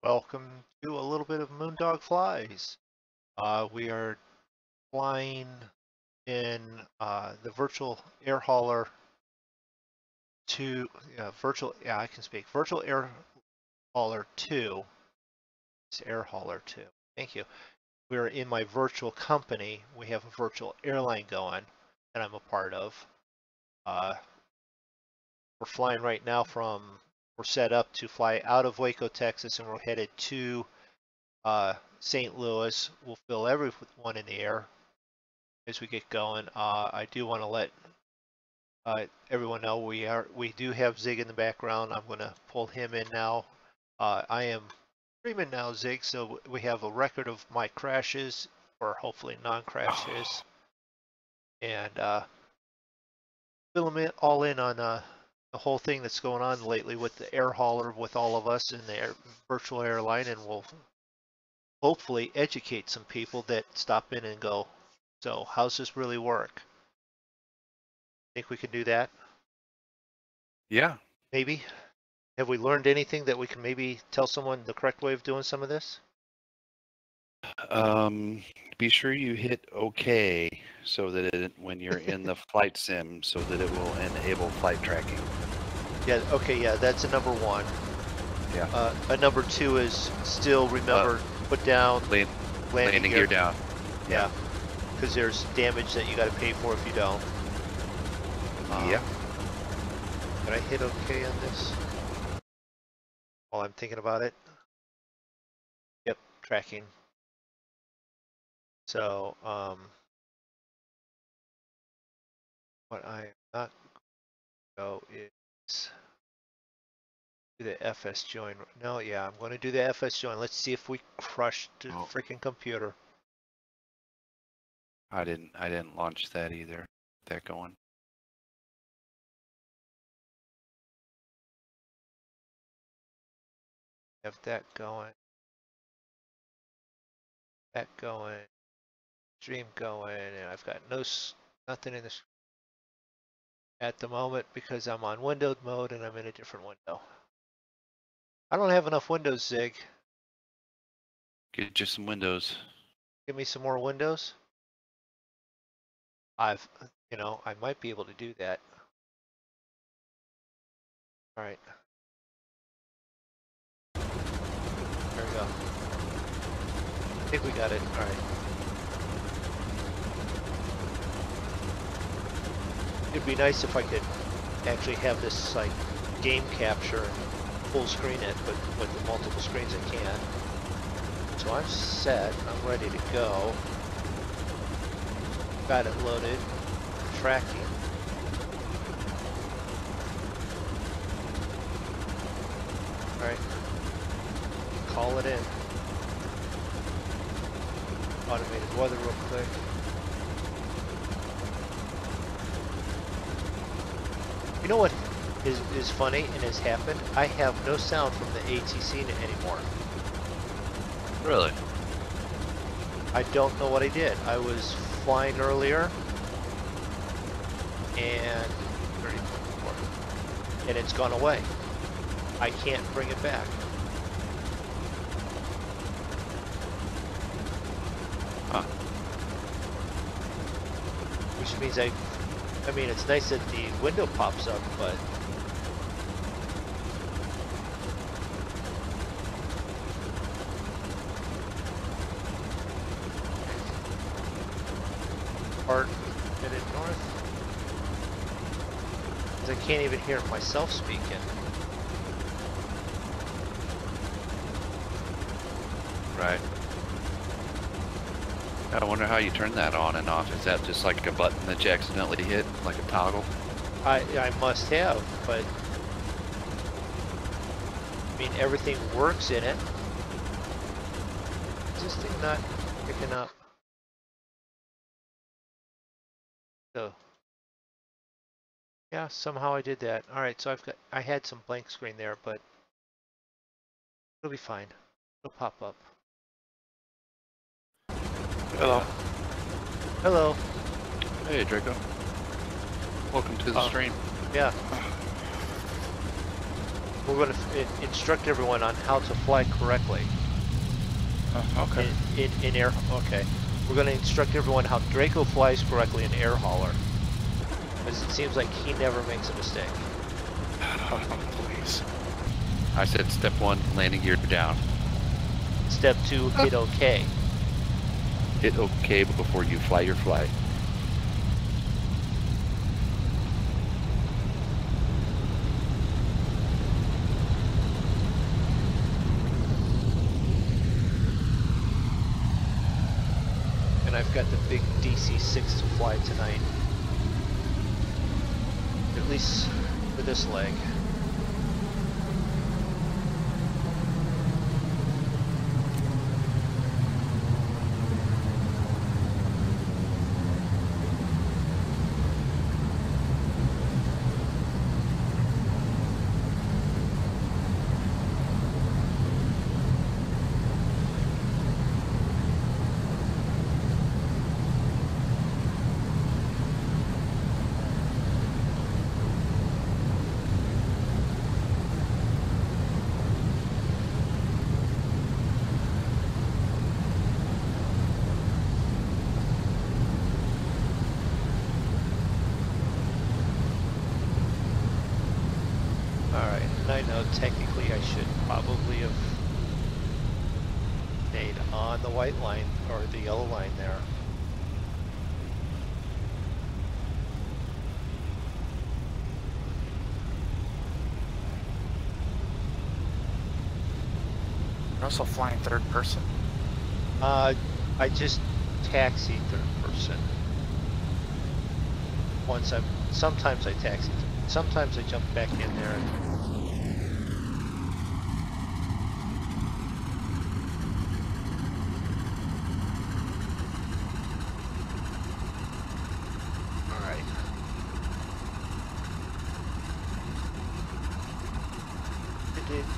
Welcome to a little bit of MrMoonDog Flies. We are flying in the Virtual Air Hauler Virtual Air Hauler 2. It's Air Hauler 2. Thank you. We're in my virtual company. We have a virtual airline going that I'm a part of. We're flying right now we're set up to fly out of Waco, Texas, and we're headed to St. Louis. We'll fill everyone in the air as we get going. I do want to let everyone know we do have Zig in the background. I'm going to pull him in now. I am streaming now, Zig, so we have a record of my crashes, or hopefully non-crashes, and fill them all in on the whole thing that's going on lately with the air hauler, with all of us in the virtual airline, and we'll hopefully educate some people that stop in and go, so how's this really work? Think we can do that? Yeah. Maybe. Have we learned anything that we can maybe tell someone the correct way of doing some of this? Be sure you hit OK so that when you're in the flight sim, so that it will enable flight tracking. Yeah, okay, yeah, that's a number one. Yeah. A number two is still remember, put down landing gear down. Yeah, because there's damage that you got to pay for if you don't. Yeah. Did I hit OK on this while I'm thinking about it? Yep, tracking. So, what I am not going to go is do the FS join. No, yeah, I'm going to do the FS join. Let's see if we crushed the freaking computer. I didn't launch that either. That going. Have that going. That going. Stream going, and I've got nothing in this at the moment because I'm on windowed mode and I'm in a different window. I don't have enough windows, Zig. Get you some windows. Give me some more windows. I might be able to do that. All right. There we go. I think we got it. All right. It'd be nice if I could actually have this like game capture and full screen it, but with the multiple screens I can. So I'm set. I'm ready to go. Got it loaded. Tracking. All right. Call it in. Automated weather real quick. You know what is funny and has happened? I have no sound from the ATC anymore. Really? I don't know what I did. I was flying earlier and 30.4, and it's gone away. I can't bring it back. Huh. Which means I mean, it's nice that the window pops up, but part headed north. Because I can't even hear myself speaking. Right. I wonder how you turn that on and off. Is that just like a button that you accidentally hit, like a toggle? I must have, but I mean everything works in it. This thing not picking up. So yeah, somehow I did that. All right, so I had some blank screen there, but it'll be fine. It'll pop up. Hello. Hello. Hey, Draco. Welcome to the stream. Yeah. we're going to instruct everyone on how to fly correctly. Okay. In air. Okay. We're going to instruct everyone how Draco flies correctly in air hauler. Because it seems like he never makes a mistake. Oh, please. I said step 1, landing gear down. Step 2, hit OK. Hit OK before you fly your flight. And I've got the big DC-6 to fly tonight. At least for this leg. I know technically I should probably have stayed on the white line or the yellow line there. You're also flying third person. I just taxi third person. Sometimes I taxi, sometimes I jump back in there and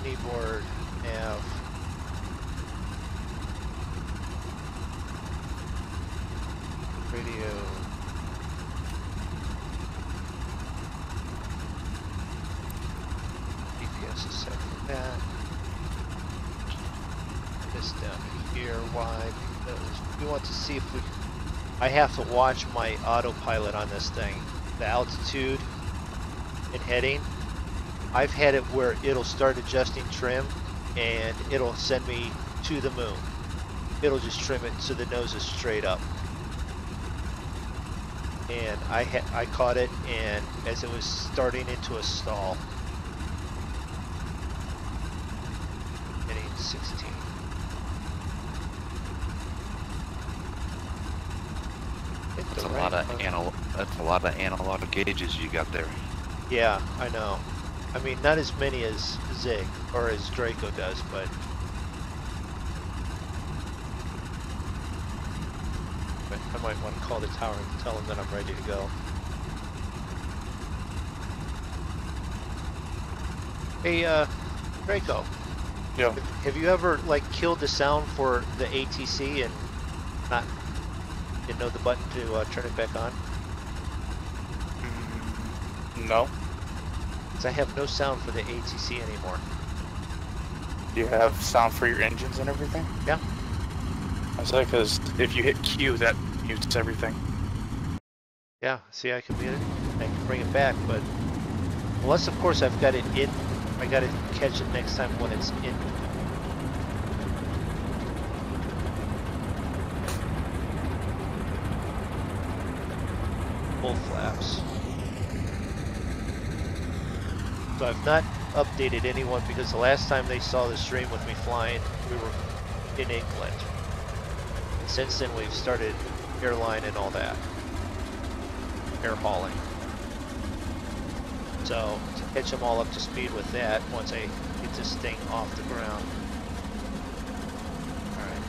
kneeboard, nav, radio, GPS is set for that. This down here, why? Because we want to see if we. I have to watch my autopilot on this thing, the altitude and heading. I've had it where it'll start adjusting trim and it'll send me to the moon. It'll just trim it so the nose is straight up. And I caught it, and as it was starting into a stall, hitting 16. That's a lot of analog gauges you got there. Yeah, I know. I mean, not as many as Zig or as Draco does, but I might want to call the tower and tell them that I'm ready to go. Hey, Draco. Yeah. Have you ever like killed the sound for the ATC and didn't know the button to turn it back on? No. Because I have no sound for the ATC anymore. Do you have sound for your engines and everything? Yeah. I say because if you hit Q, that mutes everything. Yeah, see, I can get it. I can bring it back, but unless, of course, I've got it in. I got to catch it next time when it's in. Full flaps. So I've not updated anyone because the last time they saw the stream with me flying, we were in England. And since then, we've started airline and all that. Air hauling. So to catch them all up to speed with that once I get this thing off the ground. Alright.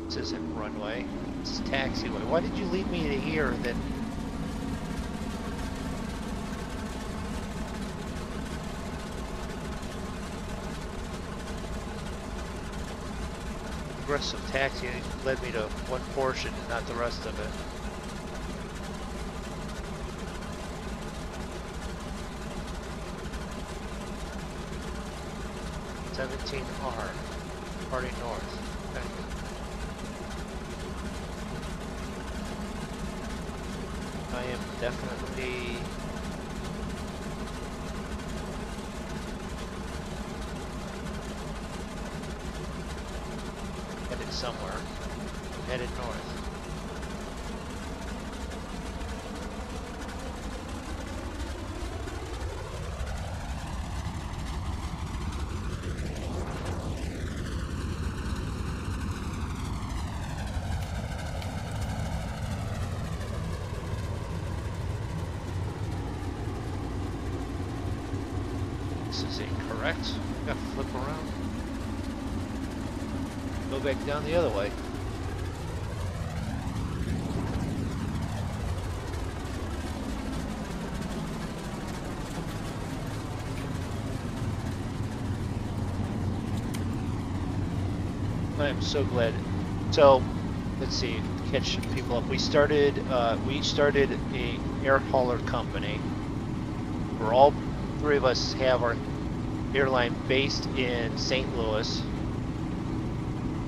This isn't runway, this is taxiway. Why did you lead me to here then? aggressive taxiing led me to one portion and not the rest of it. R, departing north. Okay. I am definitely headed somewhere. I'm headed north. This is incorrect. Got to flip around. Go back down the other way. I am so glad. So, let's see, catch some people up. We each started a air hauler company. We're all three of us have our airline based in St. Louis.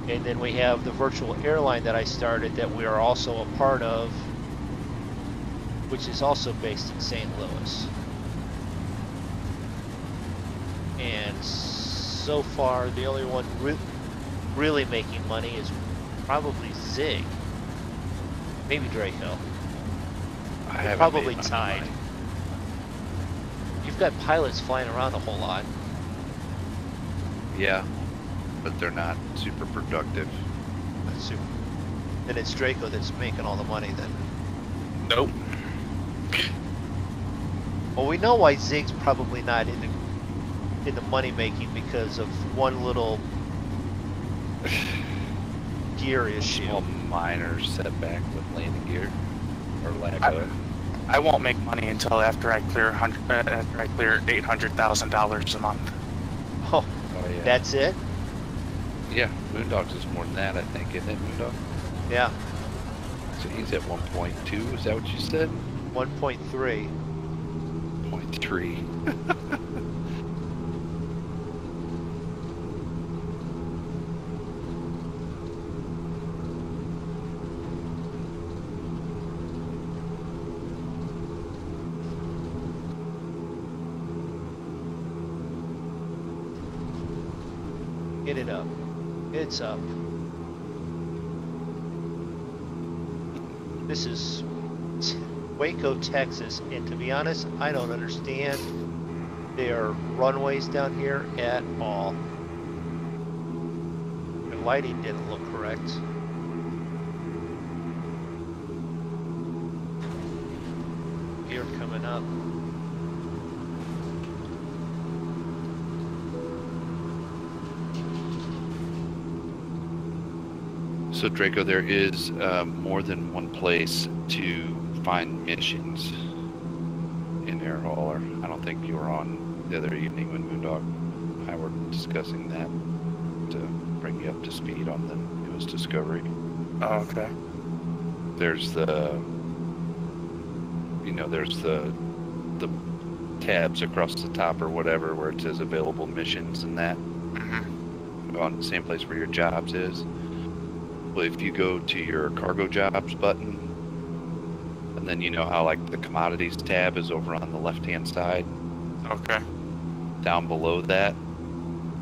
And then we have the Virtual Airline that I started that we are also a part of, which is also based in St. Louis. And so far, the only one really making money is probably Zig. Maybe Draco. I probably tied. You've got pilots flying around a whole lot. Yeah, but they're not super productive. That's super. And it's Draco that's making all the money then. Nope. Well, we know why Zig's probably not in the money making because of one little gear issue. Small minor setback with landing gear or lack of it. I won't make money until after I clear $800,000 a month. Oh, yeah. That's it? Yeah, MrMoonDog's is more than that, I think, isn't it, MrMoonDog? Yeah. So he's at 1.2, is that what you said? 1.3. 0.3. Get it up. It's up. This is Waco, Texas, and to be honest, I don't understand their runways down here at all. The lighting didn't look correct. Gear coming up. So Draco, there is more than one place to find missions in Air Hauler. I don't think you were on the other evening when MrMoonDog and I were discussing that to bring you up to speed on them. It was Discovery. Oh, okay. There's the, there's the tabs across the top or whatever where it says available missions and that. Mm-hmm. On the same place where your jobs is. Well, if you go to your cargo jobs button, and then you know how like the commodities tab is over on the left hand side. Okay. Down below that,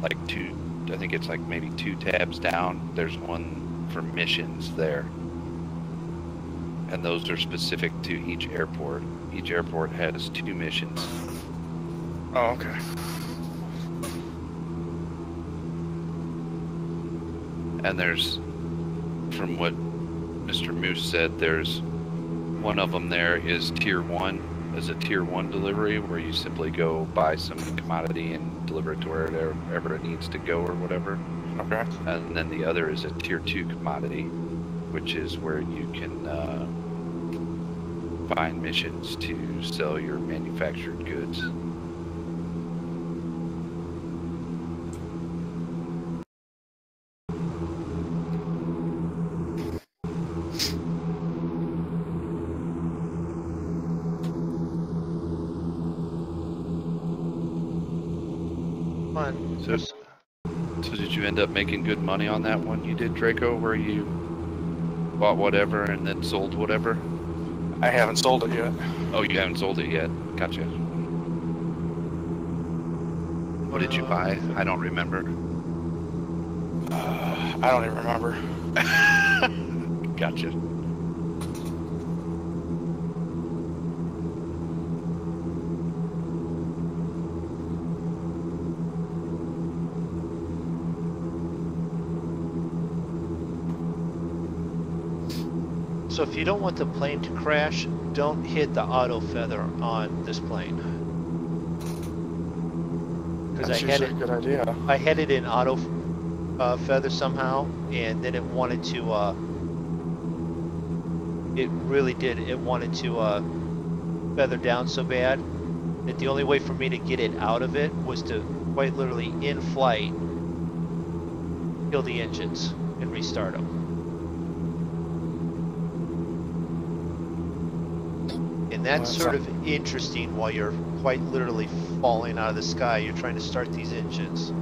like I think it's like maybe 2 tabs down, there's one for missions there. And those are specific to each airport. Each airport has 2 missions. Oh, okay. And there's, from what Mr. Moose said, there's one of them there is tier 1, as a tier 1 delivery where you simply go buy some commodity and deliver it to wherever it needs to go or whatever. Okay. And then the other is a tier 2 commodity, which is where you can find missions to sell your manufactured goods. fun. So, so did you end up making good money on that one you did, Draco, where you bought whatever and then sold whatever? I haven't sold it yet. Oh, you haven't sold it yet. Gotcha. What did you buy? I don't remember. I don't even remember. Gotcha. So if you don't want the plane to crash, don't hit the auto feather on this plane. Because That's usually a good idea. I had it in auto feather somehow, and then it wanted to. It really did. It wanted to feather down so bad that the only way for me to get it out of it was to quite literally in flight kill the engines and restart them. And that's sort of interesting while you're quite literally falling out of the sky. You're trying to start these engines.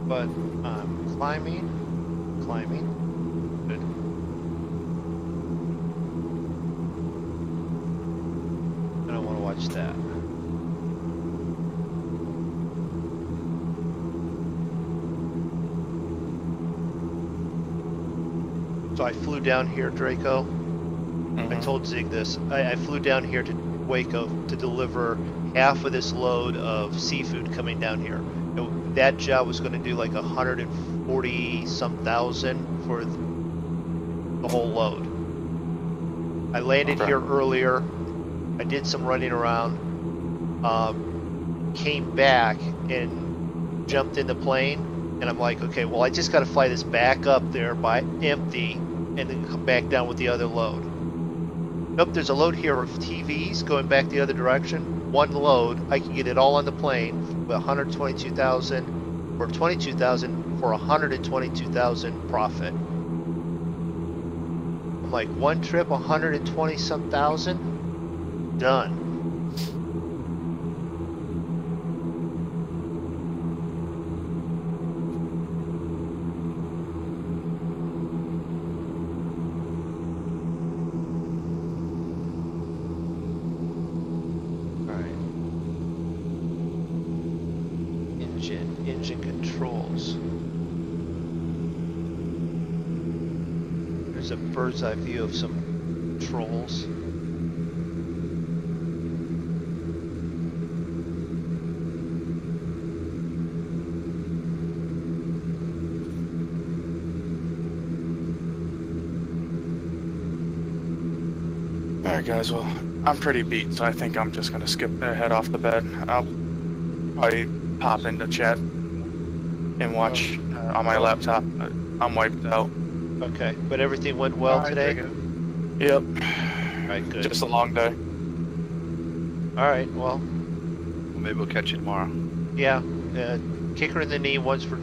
But climbing. Good. I don't want to watch that. So I flew down here, Draco. I told Zig this. I flew down here to Waco to deliver half of this load of seafood coming down here. That job was going to do like 140 some thousand for the whole load. I landed here earlier. I did some running around. Came back and jumped in the plane. And I'm like, okay, well, I just got to fly this back up there by empty and then come back down with the other load. Nope, there's a load here of TVs going back the other direction. One load, I can get it all on the plane with 122,000 or 22,000 for 122,000 profit. I'm like, one trip, 120 some thousand, done. Engine controls. There's a bird's eye view of some controls. Alright guys, well, I'm pretty beat, so I think I'm just gonna skip ahead off the bed. I'll probably pop into chat and watch on my laptop. I'm wiped out. Okay, but everything went well today? Yep. Alright, good. Just a long day. Alright, well. Maybe we'll catch you tomorrow. Yeah, kicker in the knee once for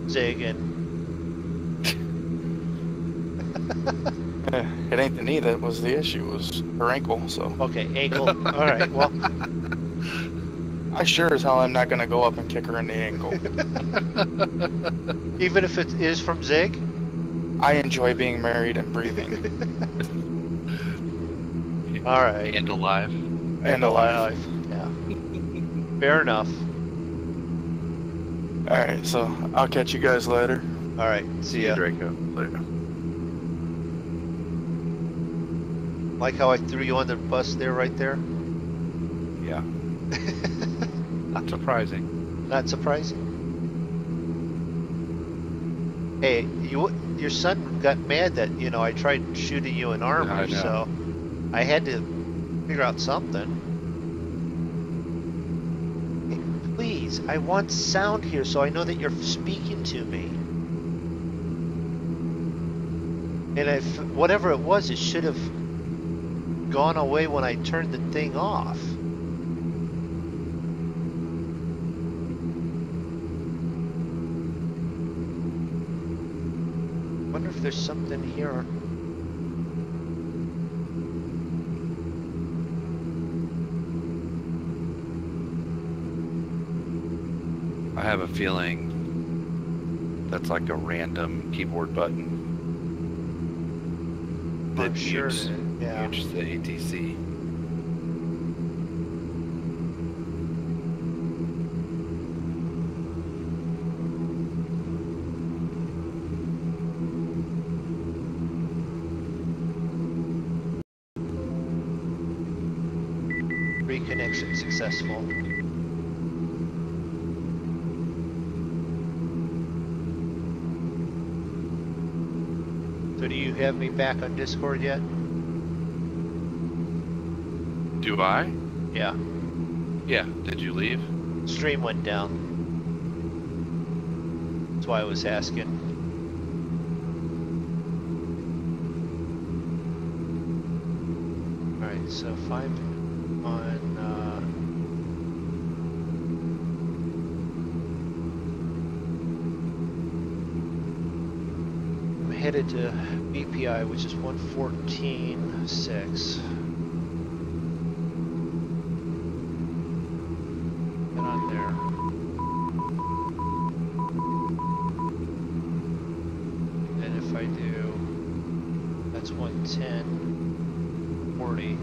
Zig and... It ain't the knee that was the issue, it was her ankle, so. Okay, ankle. Alright, well. I sure as hell am not gonna go up and kick her in the ankle. Even if it is from Zig? I enjoy being married and breathing. Alright. And alive. And alive. Yeah. Fair enough. Alright, so I'll catch you guys later. Alright, see ya. Draco. Later. Like how I threw you on the bus there, right there? Yeah. Not surprising. Not surprising. Hey, your son got mad that, you know, I tried shooting you in armor, Yeah, I know. so I had to figure out something. Hey, please, please. I want sound here so I know that you're speaking to me. And if whatever it was, it should have gone away when I turned the thing off. Wonder if there's something here. I have a feeling that's like a random keyboard button that I'm sure mutes, yeah. mutes the ATC. Reconnection successful. So do you have me back on Discord yet? Do I? Yeah. Yeah. Did you leave? Stream went down. That's why I was asking. Alright, so 5 on I'm headed to BPI, which is 114.6. Get on there. And if I do, that's 110.40.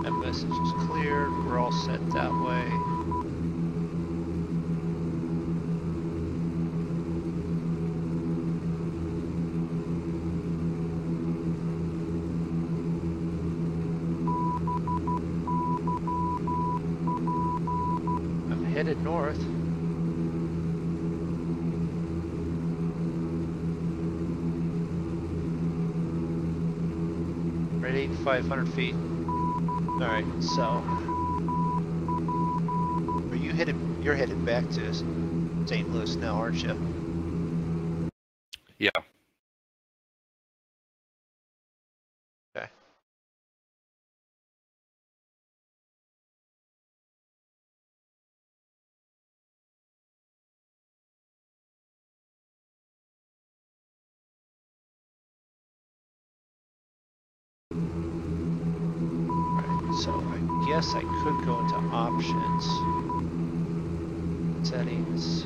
That message is cleared. We're all set that way. I'm headed north. We're at 8,500 feet. Alright, so are you headed? You're headed back to St. Louis now, aren't you? Yeah. Okay. Alright, so I guess I could go into options, settings,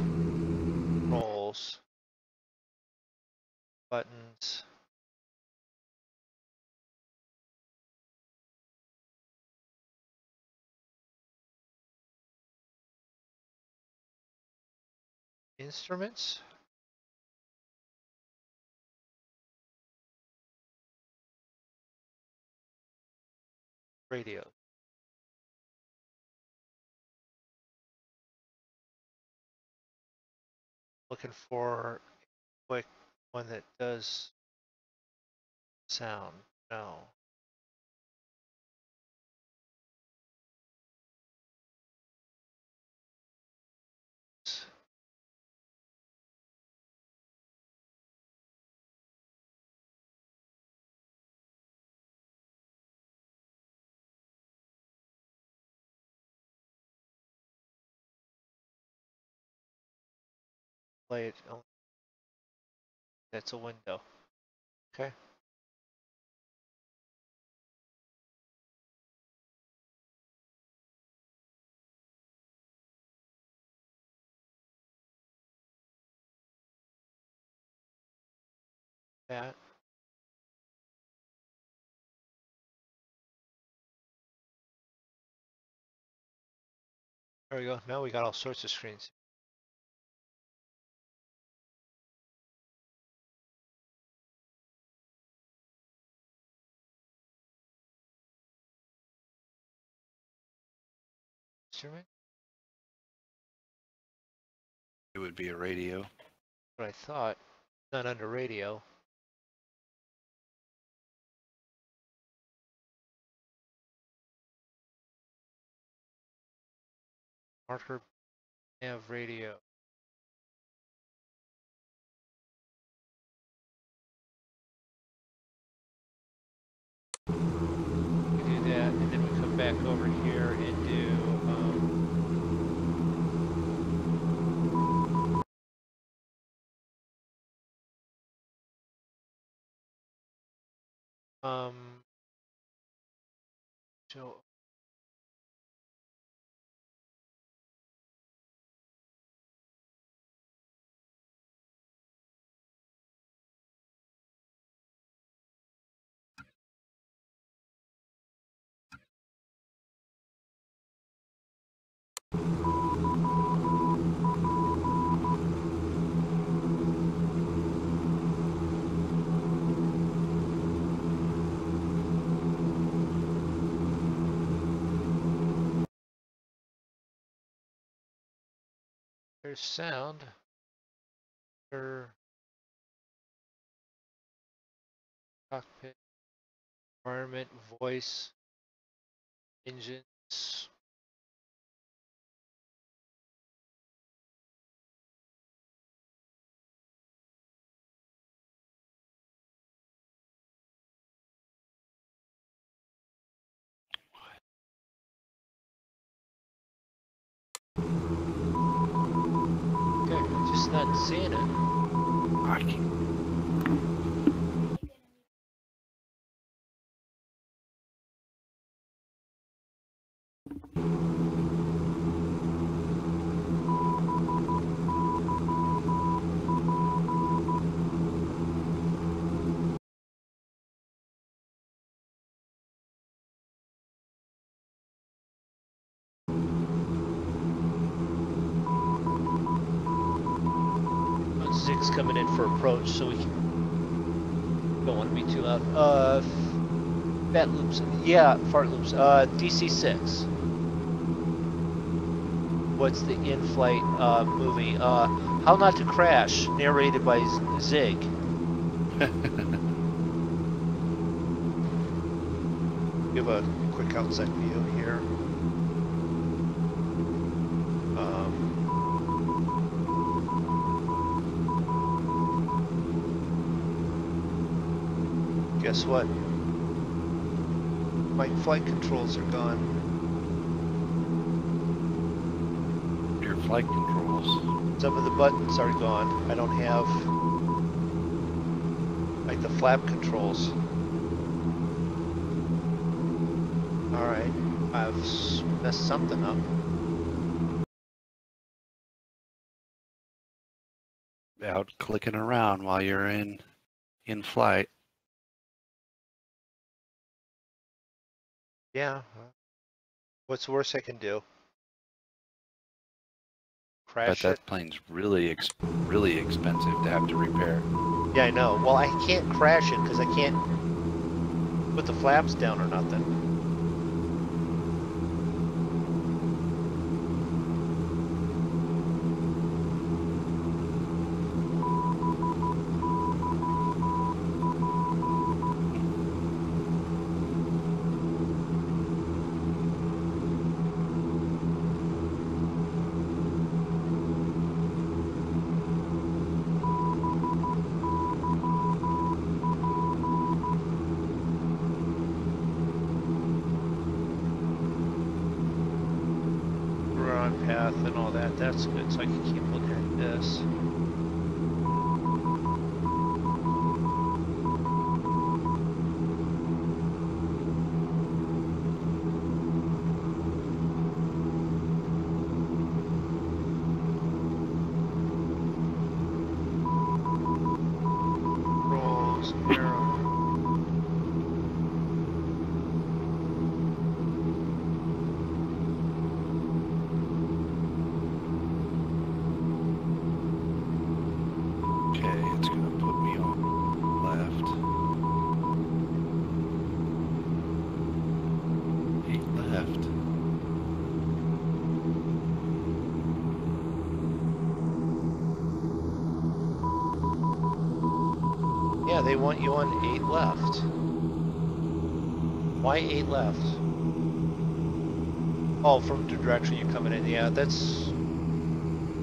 roles, buttons. Instruments? Radio. Looking for a quick one that does sound. No. Play it. Oh, that's a window. Okay. That. There we go. Now we got all sorts of screens. instrument? It would be a radio. What I thought. Not under radio. Marker nav radio. We do that, and then we come back over here and do so there's sound. Cockpit, environment, voice, engines. Okay, I'm just not seeing it. I can Zig's coming in for approach, so we don't want to be too loud. Fat loops, yeah, fart loops. DC6. What's the in-flight movie? How Not to Crash, narrated by Zig. Give a quick outside view here. Guess what? My flight controls are gone. your flight controls. Some of the buttons are gone. I don't have like the flap controls. Alright, I've messed something up. Out clicking around while you're in flight. Yeah. What's the worst I can do? But Crash it? that plane's really expensive to have to repair. Yeah, I know. Well, I can't crash it because I can't put the flaps down or nothing. Path and all that, that's good, so I can keep looking at this. Rolls, arrow. Yeah, they want you on 8 left. Why 8 left? Oh, from the direction you're coming in. Yeah, that's...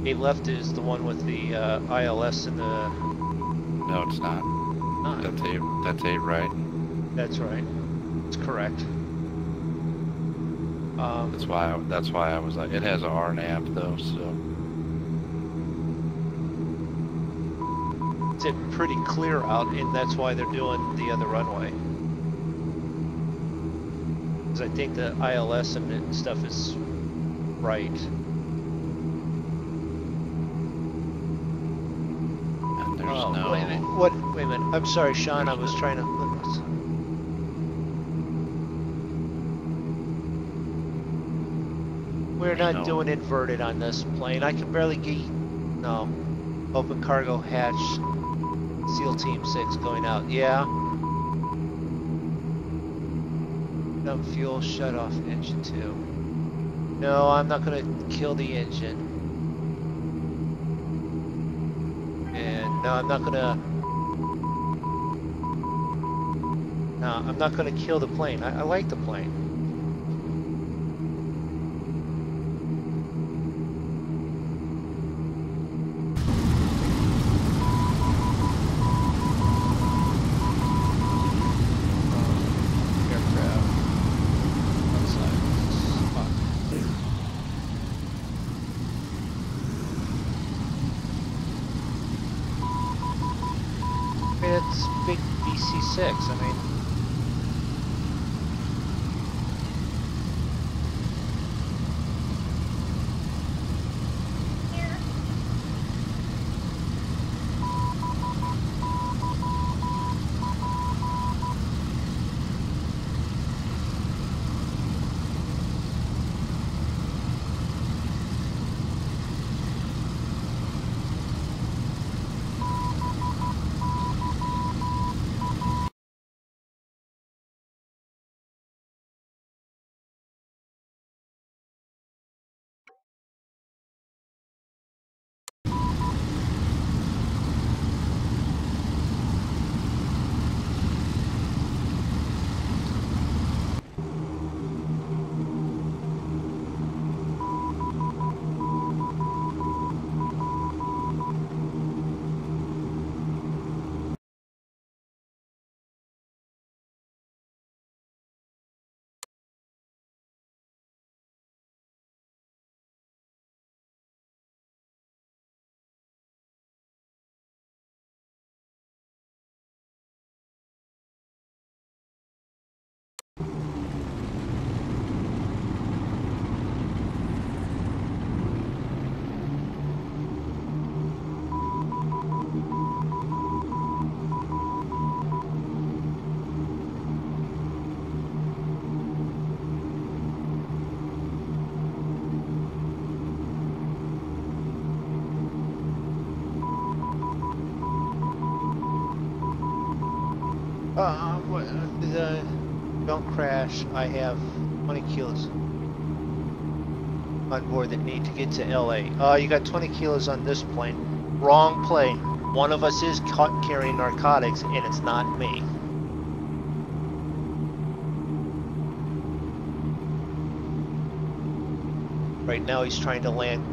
8 left is the one with the ILS and the... No, it's not. That's 8. That's 8, right? That's right. It's correct. That's why I was like, it has a RNAV though, so. It's pretty clear out, and that's why they're doing the other runway. Because I think the ILS and stuff is right. And there's no. Wait a minute. What? Wait a minute. I'm sorry, Sean. I was trying to. We're not doing inverted on this plane. I can barely get. No. Open cargo hatch. SEAL Team 6 going out. Yeah. Dump fuel. Shut off engine 2. No, I'm not gonna kill the engine. And no, I'm not gonna. No, I'm not gonna kill the plane. I like the plane. It's big BC-6, I mean... don't crash. I have 20 kilos on board that need to get to LA. You got 20 kilos on this plane. Wrong plane. One of us is caught carrying narcotics, and it's not me. Right now he's trying to land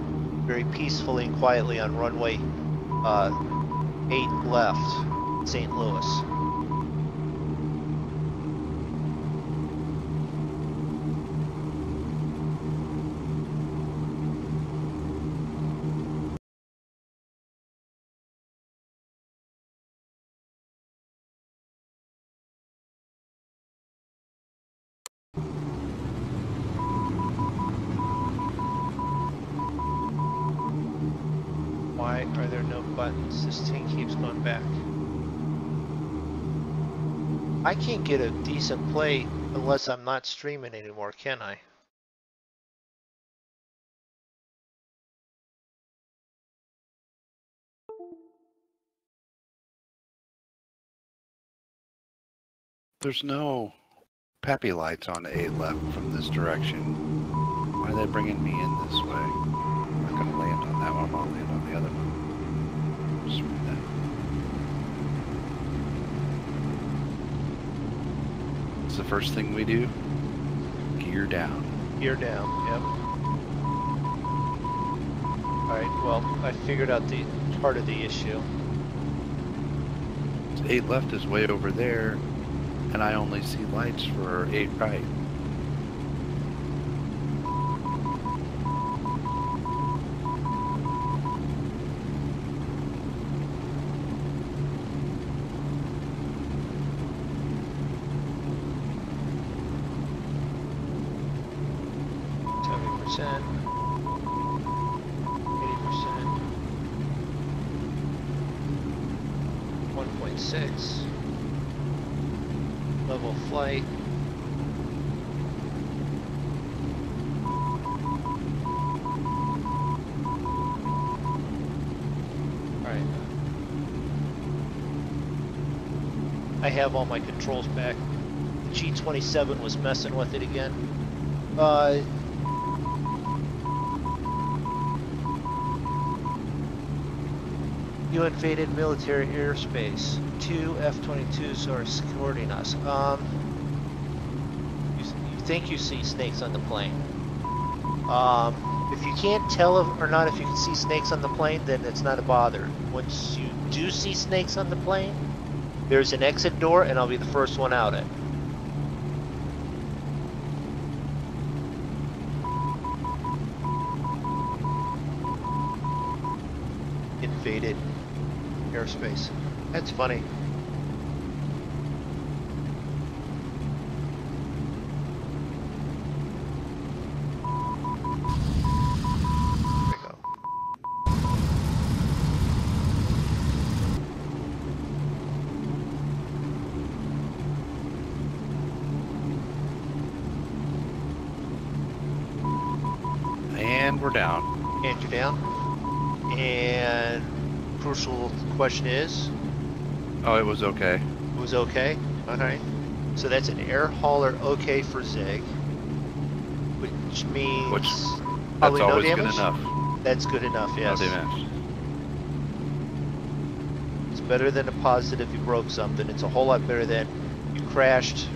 very peacefully and quietly on runway 8 left, St. Louis. Why are there no buttons? This thing keeps going back. I can't get a decent play unless I'm not streaming anymore, can I? There's no peppy lights on 8 left from this direction. Why are they bringing me in this way? I'm not going to land on that one. I'm going to land on the other one. Screw that. the first thing we do? Gear down. Gear down, yep. Alright, well, I figured out the part of the issue. 8 left is way over there, and I only see lights for 8 right. Percent, 80%, 1.6, level flight, alright, I have all my controls back. The G27 was messing with it again. You invaded military airspace. 2 F-22s are escorting us. You think you see snakes on the plane. If you can't tell or not if you can see snakes on the plane, then it's not a bother. Once you do see snakes on the plane, there's an exit door and I'll be the first one out it. Invaded airspace. That's funny. There we go. And we're down. And you're down. And crucial question is? Oh, it was okay. It was okay? Alright. So that's an air hauler okay for Zig. Which means That's probably no always damage? good enough. That's good enough, yes. No damage. It's better than a positive you broke something. It's a whole lot better than you crashed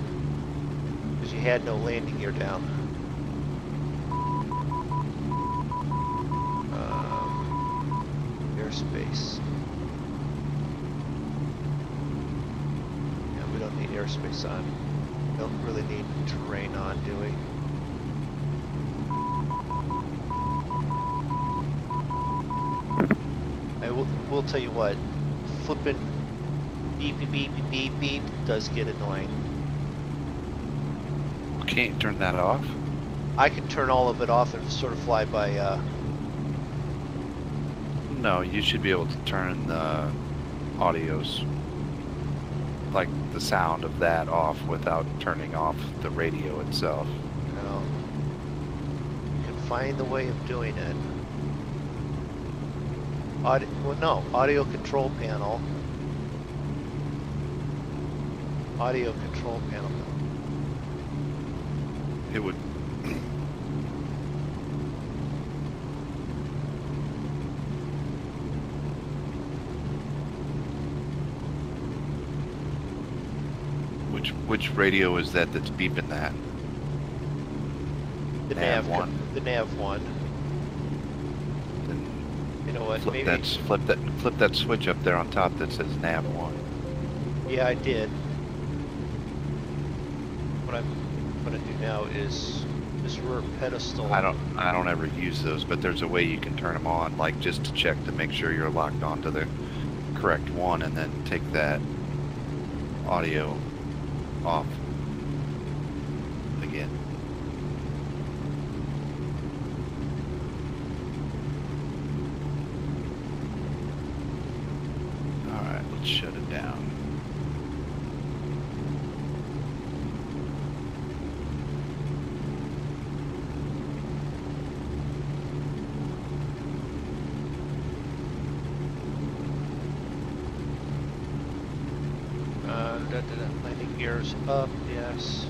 because you had no landing gear down. Airspace. Yeah, we don't need airspace on. We don't really need terrain on, do we? We'll tell you what, flipping beep beep beep beep beep beep does get annoying. Can't you turn that off? I can turn all of it off and sort of fly by, No, you should be able to turn the audios, like the sound of that off without turning off the radio itself. you know, you can find the way of doing it. Well, no, audio control panel. Audio control panel. It would. Which radio is that that's beeping that? The Nav nav one. The nav one. Then You know what? flip Maybe. flip that switch up there on top that says nav 1. Yeah, I did. What I'm gonna do now is this rear pedestal. I don't ever use those, but there's a way you can turn them on, like just to check to make sure you're locked onto the correct one, and then take that audio off again. All right, let's shut it down. Landing gears up, yes.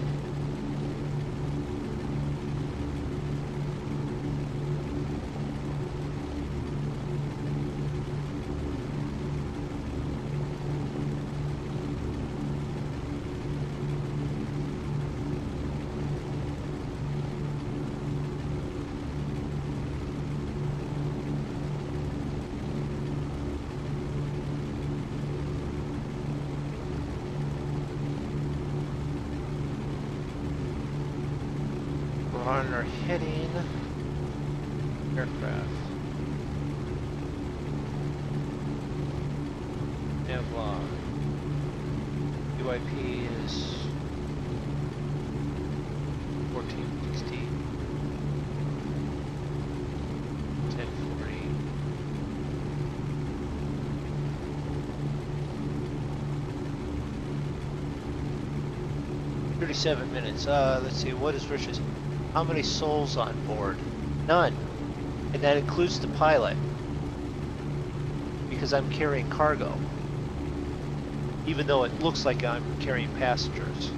We're on our heading aircraft. We have UIP is 1460. 1040. "37 minutes. Let's see, what is Richard's? How many souls on board? None. And that includes the pilot. Because I'm carrying cargo. Even though it looks like I'm carrying passengers.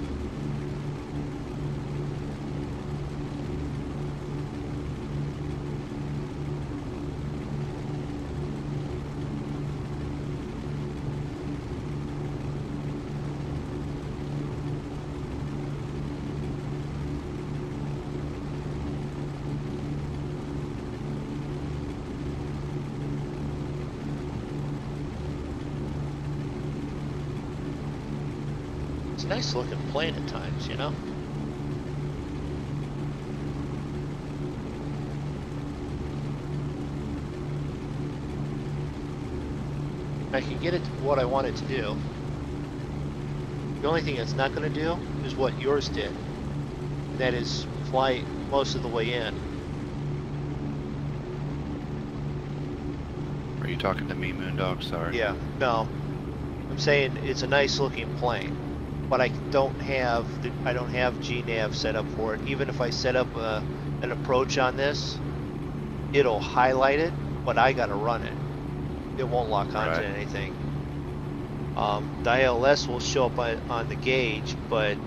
It's a nice looking plane at times, you know? I can get it to what I want it to do. The only thing it's not going to do is what yours did. And that is fly most of the way in. Are you talking to me, Moondog? Sorry. Yeah, no. I'm saying it's a nice looking plane. But I don't have GNAV set up for it. Even if I set up an approach on this, it'll highlight it, but I gotta run it. It won't lock onto anything. The ILS will show up on the gauge, but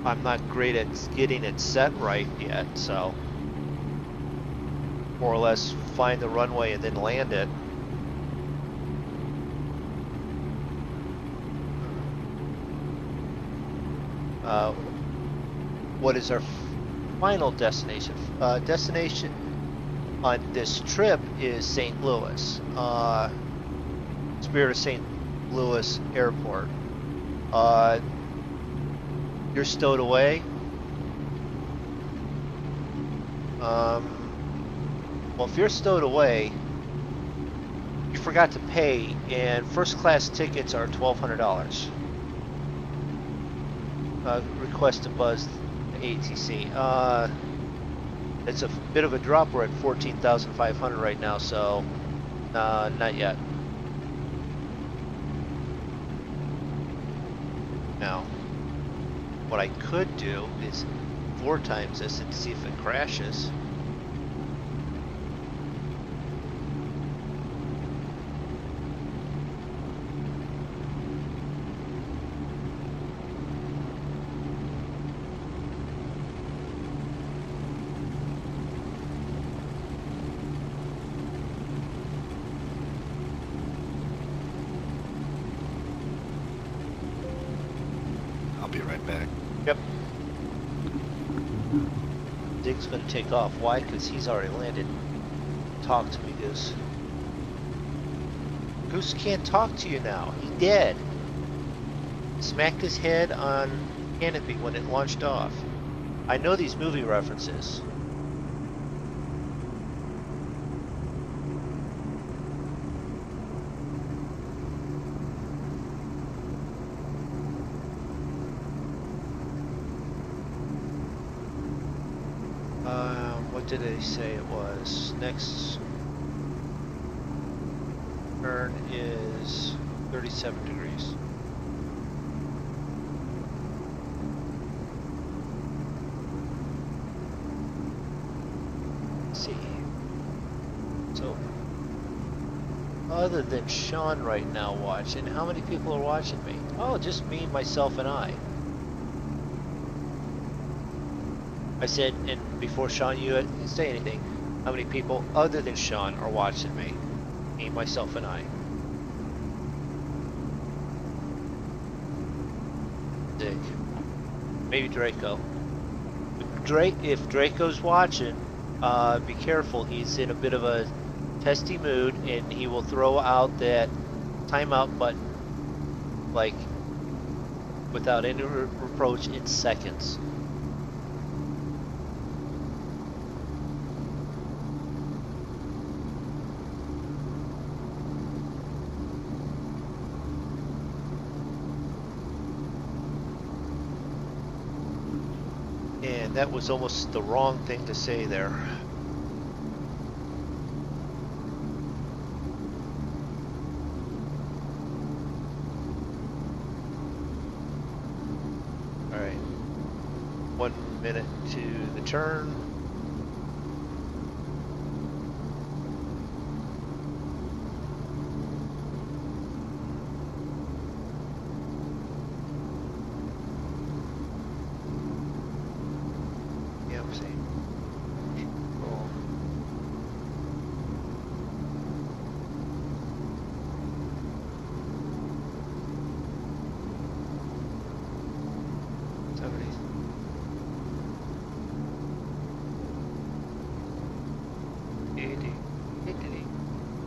I'm not great at getting it set right yet, so more or less find the runway and then land it. What is our final destination? Destination on this trip is St. Louis. Spirit of St. Louis Airport. You're stowed away. Well, if you're stowed away, you forgot to pay, and first class tickets are $1,200. Request to buzz the ATC. It's a bit of a drop. We're at 14,500 right now, so not yet. Now, what I could do is 4 times this and see if it crashes. Be right back. Yep. Zig's gonna take off. Why? Because he's already landed. Talk to me, Goose. Goose can't talk to you now. He dead. Smacked his head on canopy when it launched off. I know these movie references. What did they say it was? Next turn is 37 degrees. Let's see. So, other than Sean right now watching, how many people are watching me? Oh, just me, myself, and I. I said, and before Sean, you didn't say anything. How many people other than Sean are watching me? Me, myself, and I. Zig. Maybe Draco. If Draco's watching, be careful. He's in a bit of a testy mood, and he will throw out that timeout button, like, without any reproach in seconds. And that was almost the wrong thing to say there. All right. 1 minute to the turn.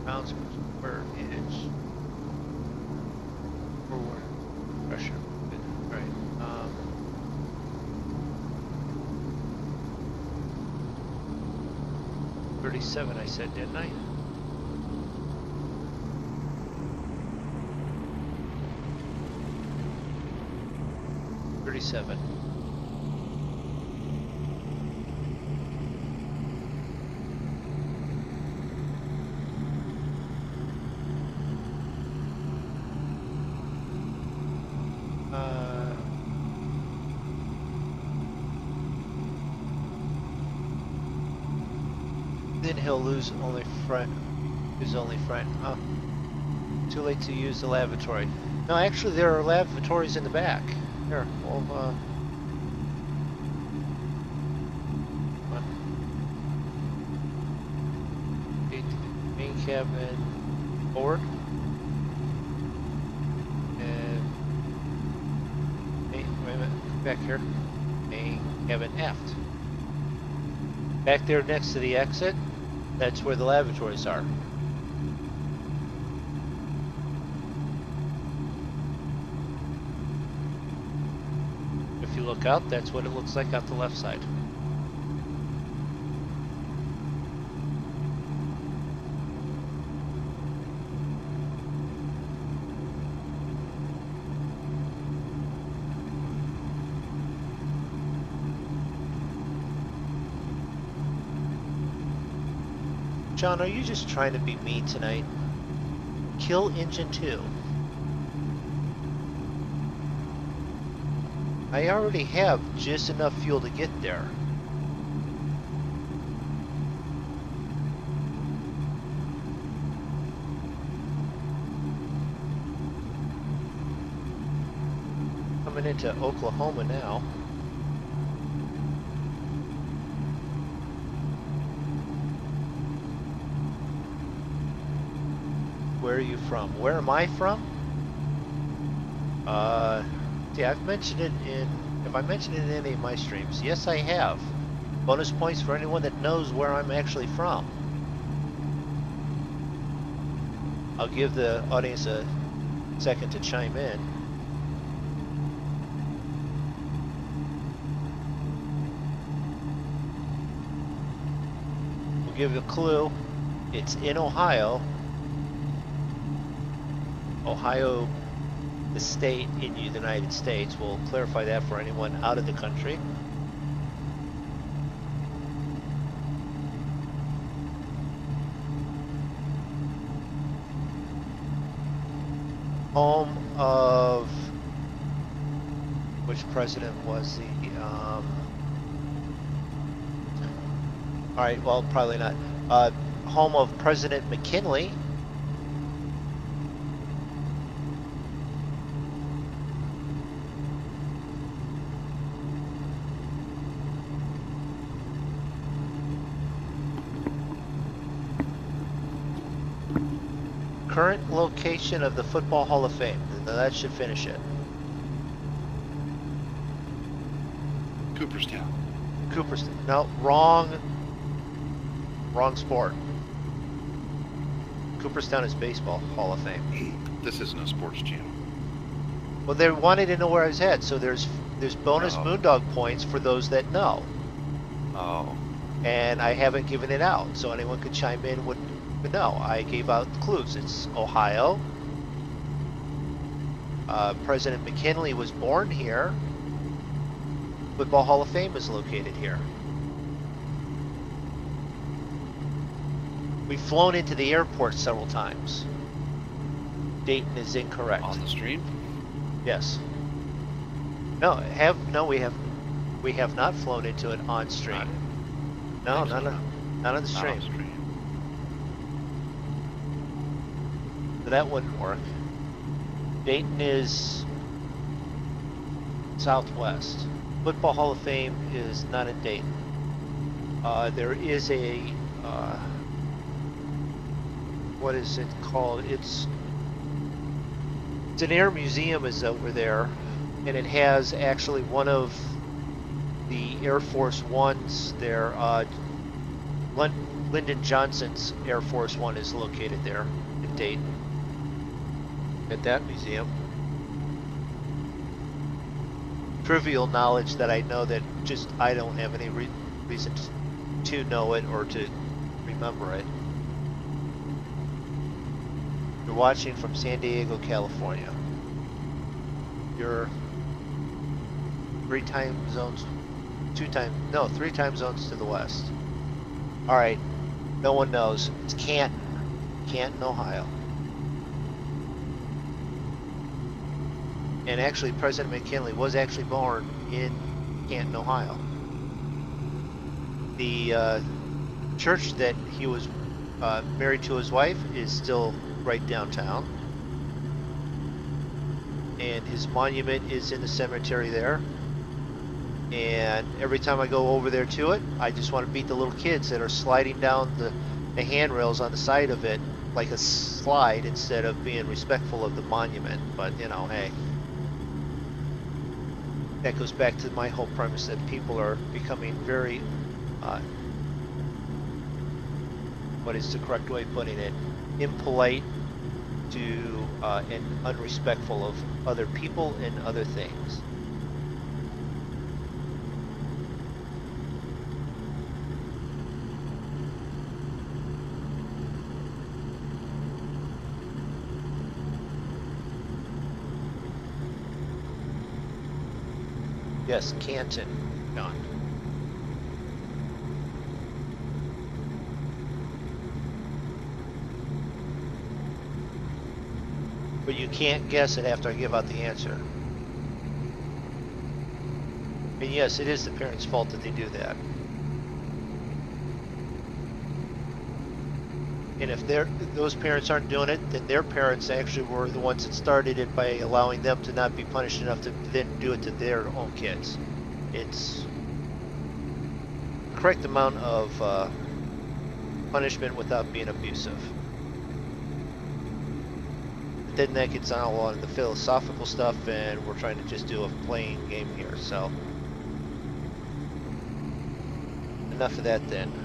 Pounds per inch forward pressure. Right. 37 I said, didn't I? $37. Then he'll lose only front. His only front. Oh, too late to use the lavatory. No, actually, there are lavatories in the back. Here, we'll main cabin forward, and wait a minute, back here, main cabin aft. Back there next to the exit, that's where the lavatories are. If you look out, that's what it looks like out the left side. John, are you just trying to be mean tonight? Kill engine 2. I already have just enough fuel to get there. Coming into Oklahoma now. Where are you from? Where am I from? Yeah, I've mentioned it in, have I mentioned it in any of my streams? Yes, I have. Bonus points for anyone that knows where I'm actually from. I'll give the audience a second to chime in. We'll give you a clue. It's in Ohio. Ohio, the state in the United States. We'll clarify that for anyone out of the country. Home of, which president was the, all right, well, probably not. Home of President McKinley. Current location of the Football Hall of Fame. That should finish it. Cooperstown. Cooperstown. No, wrong sport. Cooperstown is Baseball Hall of Fame. This isn't a sports channel. Well, they wanted to know where I was at, so there's bonus Oh. MrMoonDog points for those that know. Oh. And I haven't given it out, so anyone could chime in would know. I gave out clues. It's Ohio. President McKinley was born here. Football Hall of Fame is located here. We've flown into the airport several times. Dayton is incorrect. On the stream? Yes. No, we have not flown into it on stream. No, not on the stream. So that wouldn't work. Dayton is southwest. Football Hall of Fame is not in Dayton. There is a what is it called? It's an air museum is over there, and it has actually one of the Air Force Ones there. Lyndon Johnson's Air Force One is located there in Dayton at that museum. Trivial knowledge that I know that just I don't have any reason to know it or to remember it. You're watching from San Diego, California. You're three time zones to the west. Alright, no one knows. It's Canton, Ohio. And actually, President McKinley was actually born in Canton, Ohio. The church that he was married to his wife is still right downtown. And his monument is in the cemetery there. And every time I go over there to it, I just want to beat the little kids that are sliding down the handrails on the side of it like a slide instead of being respectful of the monument. But, you know, hey. That goes back to my whole premise that people are becoming very, what is the correct way of putting it, impolite to and unrespectful of other people and other things. Yes, Canton, John. But you can't guess it after I give out the answer. And yes, it is the parents' fault that they do that. And if those parents aren't doing it, then their parents actually were the ones that started it by allowing them to not be punished enough to then do it to their own kids. It's the correct amount of punishment without being abusive. But then that gets on a lot of the philosophical stuff, and we're trying to just do a playing game here, so enough of that then.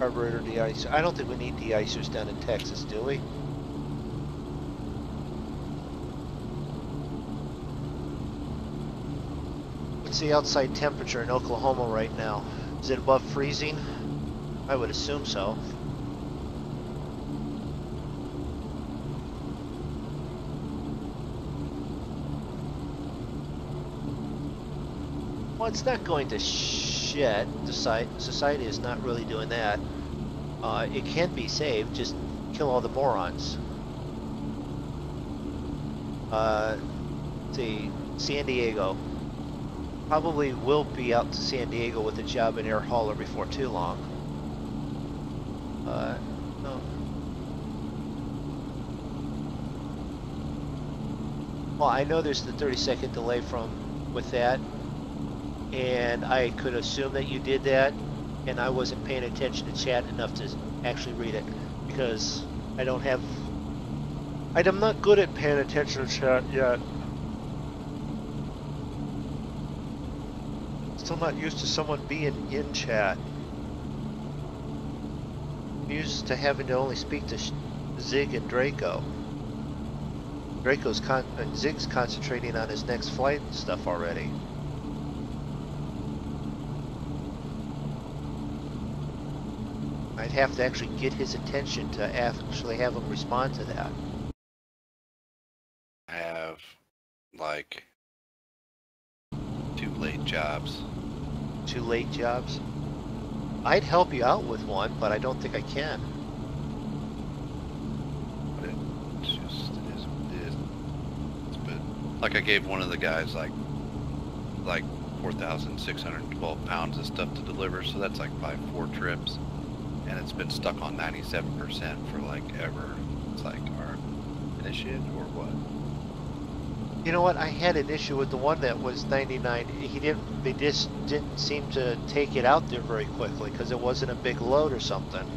Carburetor de-icer. I don't think we need de-icers down in Texas, do we? What's the outside temperature in Oklahoma right now? Is it above freezing? I would assume so. Well, it's not going to shit. Society is not really doing that. It can be saved. Just kill all the morons. See, San Diego. Probably will be out to San Diego with a job in air hauler before too long. No. Well, I know there's the 30-second delay with that. And I could assume that you did that, and I wasn't paying attention to chat enough to actually read it, because I'm not good at paying attention to chat yet. Still not used to someone being in chat. I'm used to having to only speak to Zig and Darko. Zig's concentrating on his next flight and stuff already. I'd have to actually get his attention to actually have him respond to that. I have, like, late jobs. 2 late jobs. I'd help you out with one, but I don't think I can. But it's just, it is what it is. But like I gave one of the guys like 4,612 pounds of stuff to deliver, so that's like 4 trips. And it's been stuck on 97% for like ever. It's like, our finish it or what? You know what? I had an issue with the one that was 99. They just didn't seem to take it out there very quickly because it wasn't a big load or something.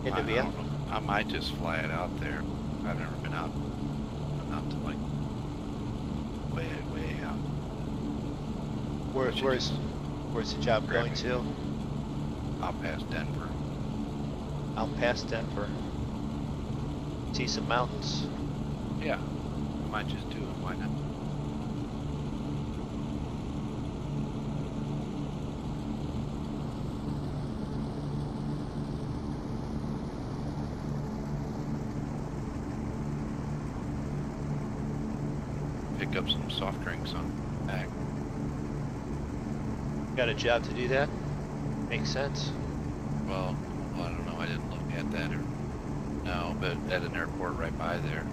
I don't know. I might just fly it out there. I've never been out to like way out. Where's the job going to? Out past Denver. Out past Denver. See some mountains. Yeah, I might just do it. Why not? Pick up some soft drinks on back. Got a job to do that? Makes sense. Well, I don't know. I didn't look at that or no, but at an airport right by there.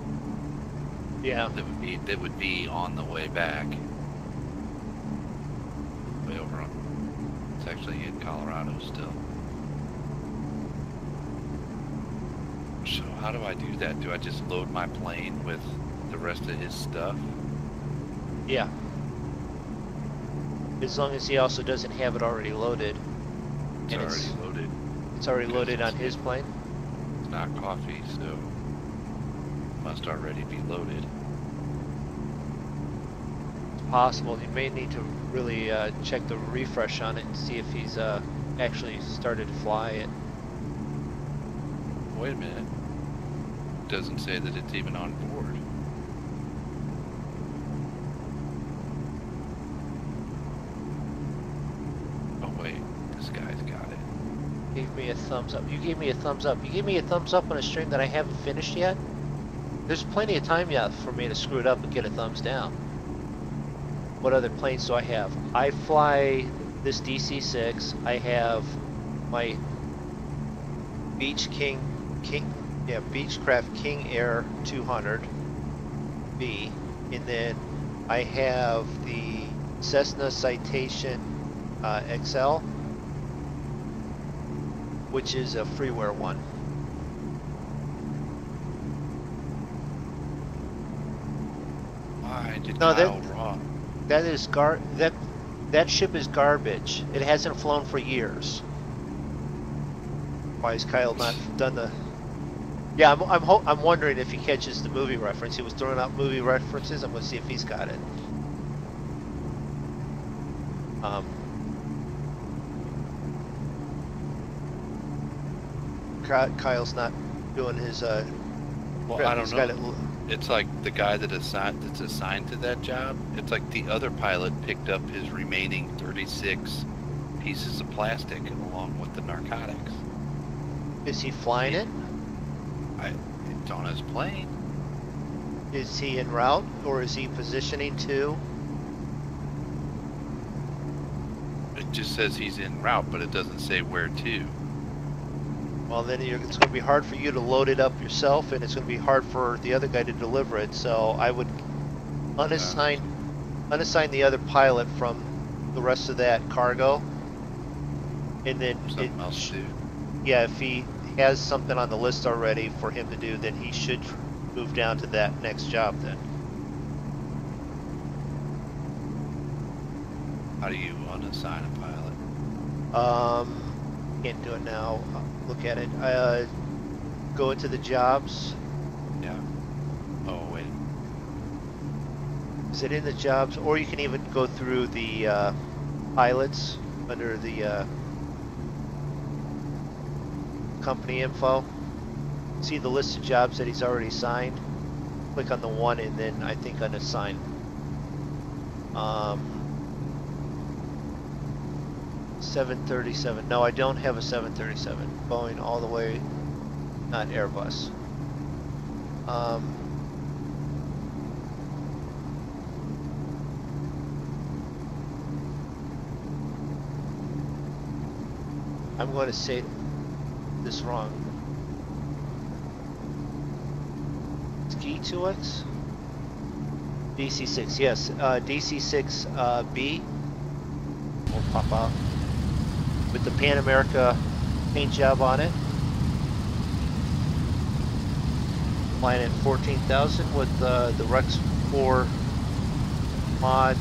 Yeah. That would be on the way back. Way over on. It's actually in Colorado still. So how do I do that? Do I just load my plane with the rest of his stuff? Yeah. As long as he also doesn't have it already loaded. It's already loaded. It's already loaded on his plane? It's not coffee, so it must already be loaded. It's possible. You may need to really check the refresh on it and see if he's actually started to fly it. Wait a minute. It doesn't say that it's even on board. Gave me a thumbs up. You gave me a thumbs up. You gave me a thumbs up on a stream that I haven't finished yet. There's plenty of time yet for me to screw it up and get a thumbs down. What other planes do I have? I fly this DC-6. I have my Beechcraft King Air 200B, and then I have the Cessna Citation XL, which is a freeware one. Why did No, Kyle wrong? That ship is garbage. It hasn't flown for years. Why has Kyle not done the? Yeah, I'm wondering if he catches the movie reference. He was throwing out movie references. I'm gonna see if he's got it. Kyle's not doing his. Well, I don't know. It's like the guy that's assigned to that job. It's like the other pilot picked up his remaining 36 pieces of plastic along with the narcotics. Is he flying it? It's on his plane. Is he en route, or is he positioning to? It just says he's en route, but it doesn't say where to. Well, then it's going to be hard for you to load it up yourself, and it's going to be hard for the other guy to deliver it. So I would unassign the other pilot from the rest of that cargo, and then Something else to do. Yeah, if he has something on the list already for him to do, then he should move down to that next job then. How do you unassign a pilot? Can't do it now. Look at it. Go into the jobs. Yeah. Oh, wait. Is it in the jobs? Or you can even go through the pilots under the company info. See the list of jobs that he's already signed. Click on the one and then I think unassign. 737. No, I don't have a 737. Boeing all the way. not Airbus. I'm going to say this wrong. Ski to us? DC6, yes. DC6B will pop out with the Pan America paint job on it. Flying at 14,000 with the Rex 4 mod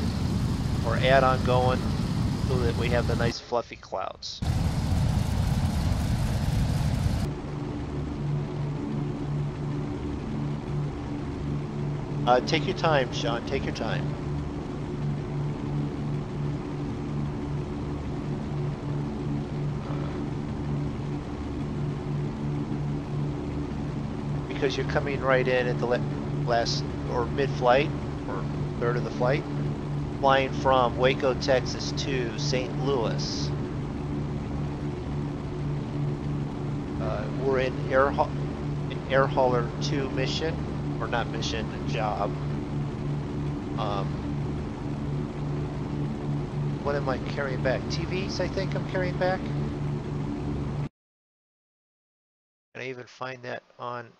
or add-on going so that we have the nice fluffy clouds. Take your time, Sean, take your time. Because you're coming right in at the last or mid-flight or third of the flight, flying from Waco, Texas to St. Louis. We're in Air Hauler 2 mission, or not mission, job. What am I carrying back? TVs, I think I'm carrying back. Can I even find that on?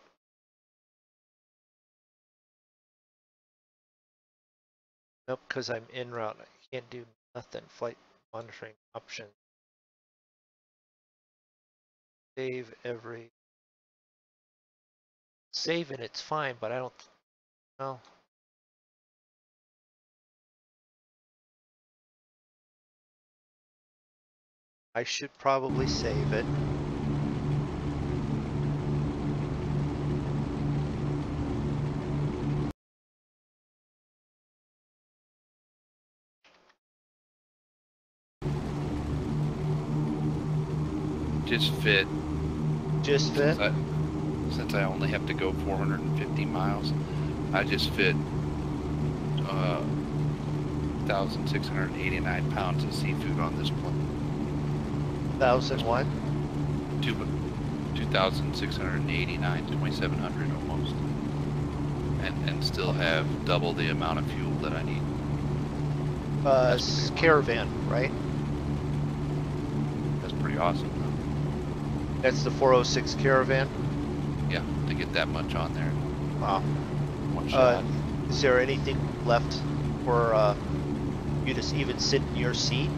Nope, because I'm en route. I can't do nothing. Flight monitoring option. Save every. Save it, it's fine, but I don't know. I should probably save it. Just fit. Just fit? Since I only have to go 450 miles, I just fit 1,689 pounds of seafood on this plane. 1,000 what? 2,689, 2,700 almost. And still have double the amount of fuel that I need. Caravan, right? That's pretty awesome, though. That's the 406 Caravan? Yeah, to get that much on there. Wow. One shot. Is there anything left for you to even sit in your seat?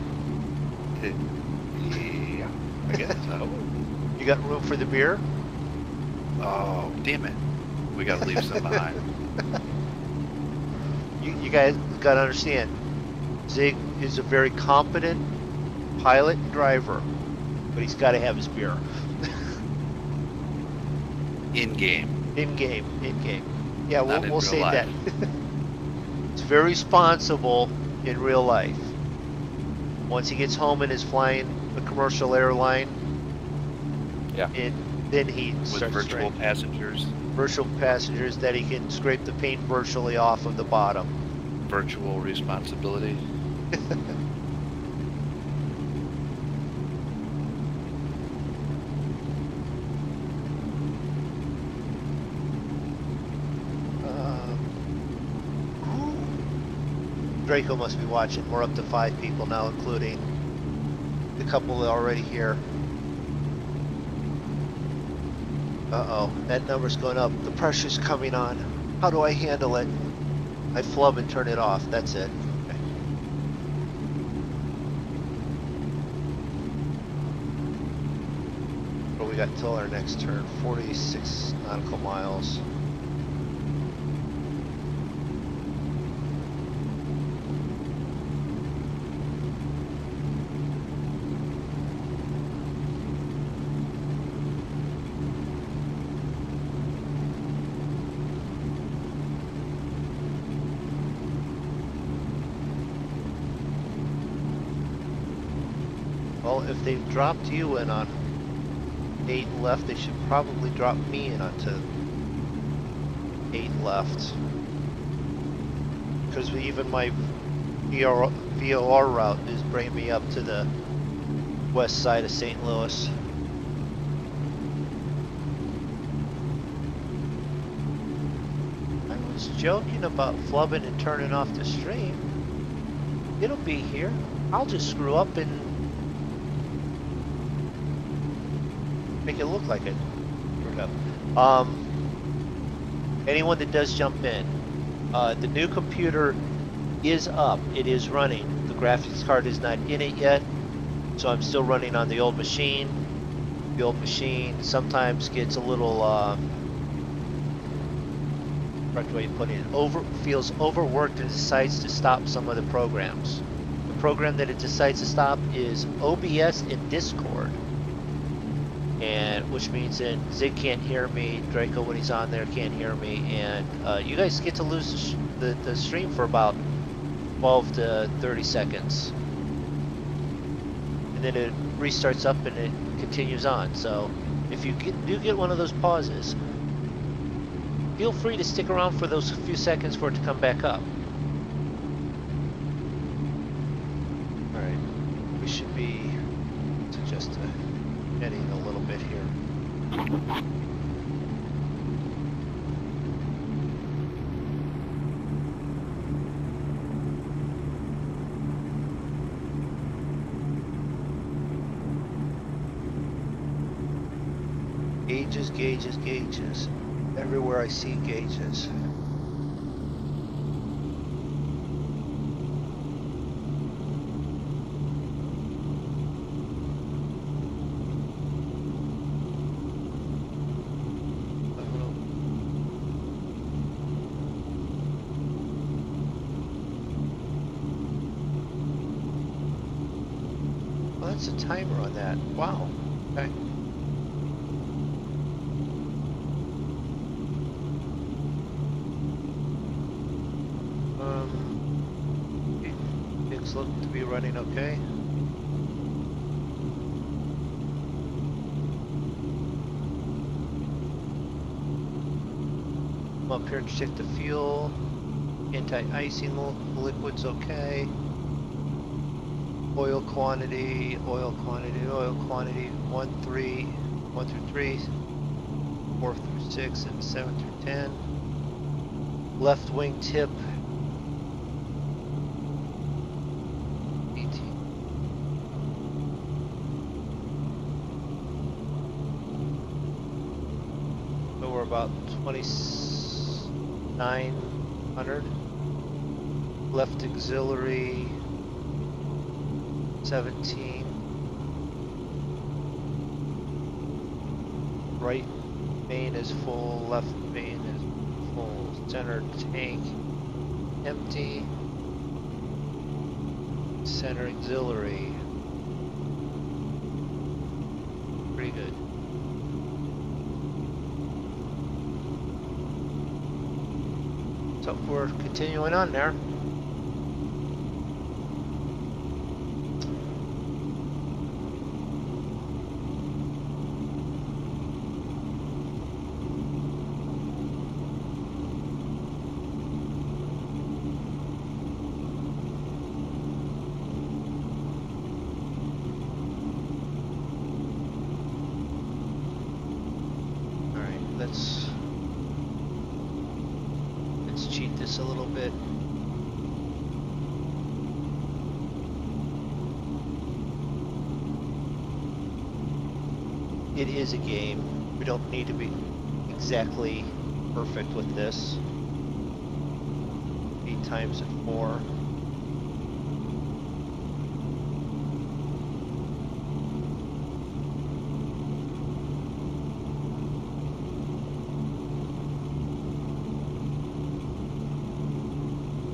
Yeah, I guess so. You got room for the beer? Oh, damn it. We gotta leave some behind. You guys gotta understand, Zig is a very competent pilot and driver, but he's gotta have his beer. In game. In game. Yeah, we'll say life. that. It's very responsible in real life. Once he gets home and is flying a commercial airline, yeah, then he with starts virtual drinking. passengers. Virtual passengers that he can scrape the paint virtually off of the bottom. Virtual responsibility. Draco must be watching. We're up to 5 people now, including the couple already here. Uh-oh, that number's going up. The pressure's coming on. How do I handle it? I flub and turn it off. That's it. Okay. What do we got till our next turn? 46 nautical miles. Well, if they've dropped you in on 8 left, they should probably drop me in onto 8 left. Because even my VOR route is bringing me up to the west side of St. Louis. everyone's joking about flubbing and turning off the stream, it'll be here. I'll just screw up and make it look like it screwed up. Anyone that does jump in, the new computer is up. It is running. The graphics card is not in it yet, so I'm still running on the old machine. The old machine sometimes gets a little, correct way of putting it, feels overworked and decides to stop some of the programs. The program that it decides to stop is OBS and Discord. And which means that Zig can't hear me, Draco when he's on there can't hear me, and you guys get to lose the stream for about 12 to 30 seconds. And then it restarts up and it continues on. So if you do get one of those pauses, feel free to stick around for those few seconds for it to come back up. Alright, we should be just heading a little bit here. Gauges, gauges, gauges. Everywhere I see gauges. Oh, that's a timer on that. Wow. Okay. Things look to be running okay. I'm up here to check the fuel. Anti-icing liquid's okay. Oil quantity, oil quantity, oil quantity, 1 through 3, 4 through 6, and 7 through 10. Left wing tip, 18. So we're about 2,900. Left auxiliary, 17. Right main is full, left main is full, center tank empty, center auxiliary pretty good. So we're continuing on there. Let's cheat this a little bit. It is a game. We don't need to be exactly perfect with this. 8 times at 4.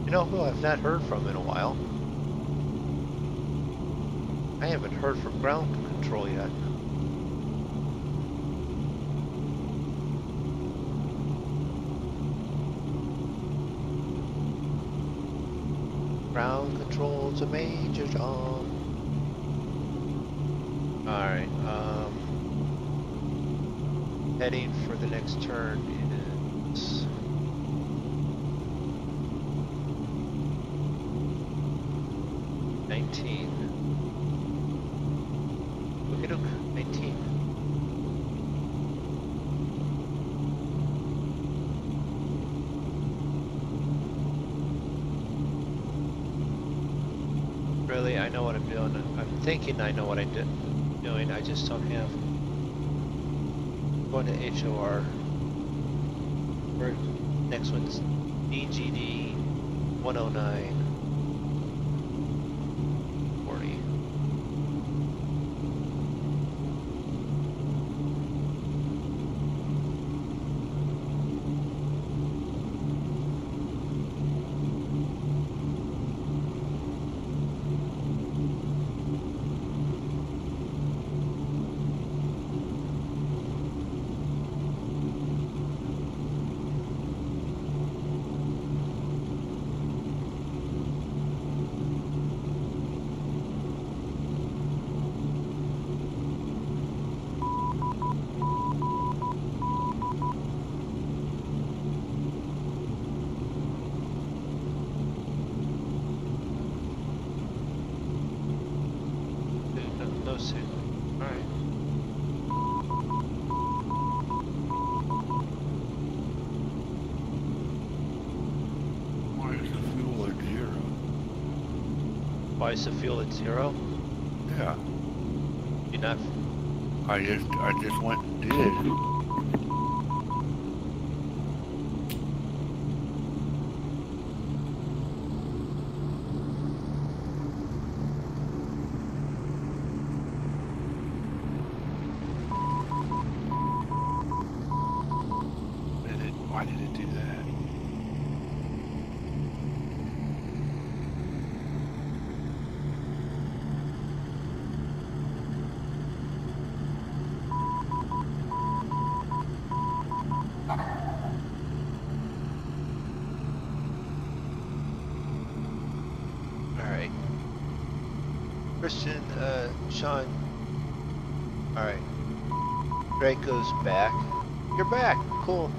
You know who I've not heard from in a while? I haven't heard from ground control yet. Ground control's a major job. Alright, heading for the next turn is 19. Okie doke, 19. I know what I'm doing. I'm thinking I know what I'm doing. I just don't have. Going to HOR. Next one's DGD 109 40. No signal. All right. Why is the fuel at 0? Why is the fuel at 0? Yeah. You're not. I just went and did. Why did it do that? All right. Christian, Sean. All right. Draco's back. You're back. Cool.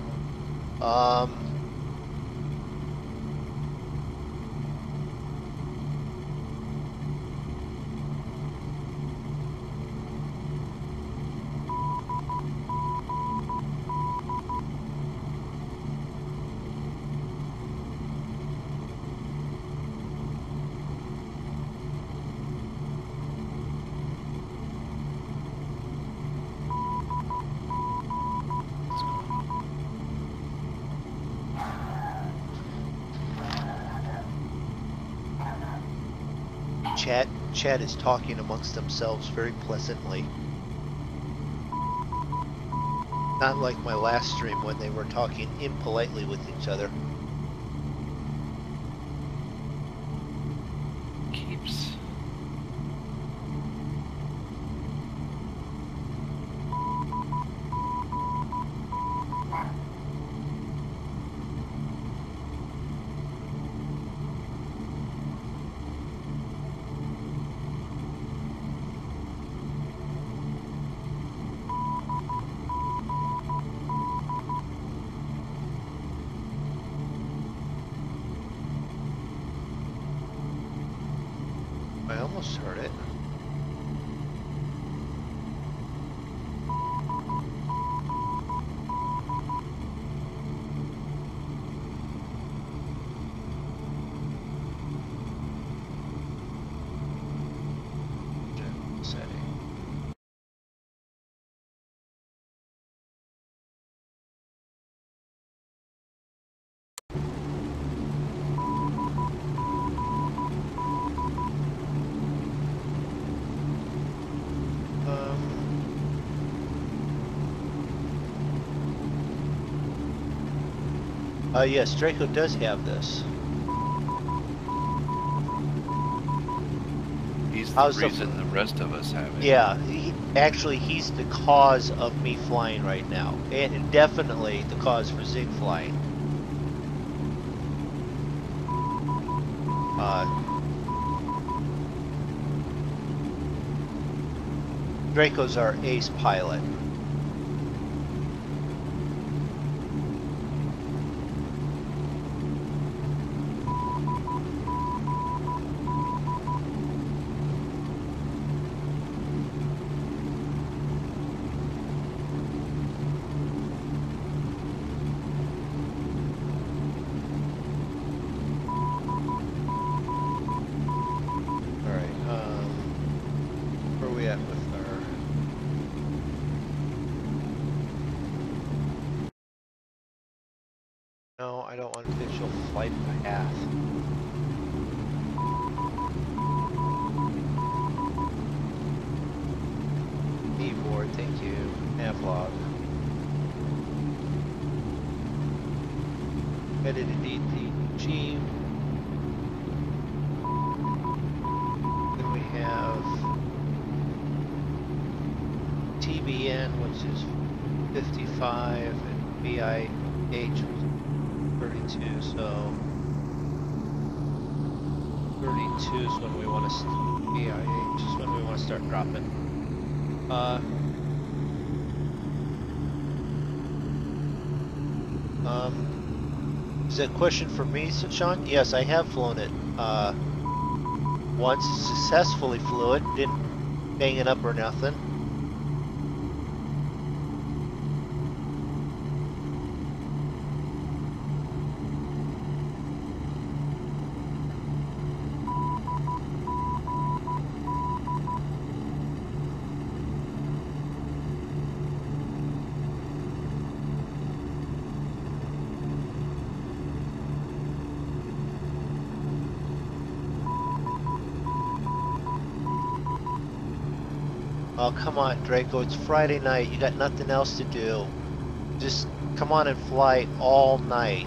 Chat is talking amongst themselves very pleasantly. Not like my last stream when they were talking impolitely with each other. Keeps. I almost heard it. Setting. Yes, Draco does have this. He's the How's the- reason the rest of us have it. Yeah, actually, he's the cause of me flying right now, and definitely the cause for Zig flying. Draco's our ace pilot. All right. we at with our... No, I don't want official flight path. Keyboard, thank you. Navlog. Edited DTG. Then we have TBN, which is 55, and BIH, 32, so 32 is when we want to, BIH is when we want to start dropping. Is that a question for me, Sean? Yes, I have flown it. Once, successfully flew it, didn't bang it up or nothing. Oh, come on, Draco, it's Friday night, you got nothing else to do. Just come on and fly all night.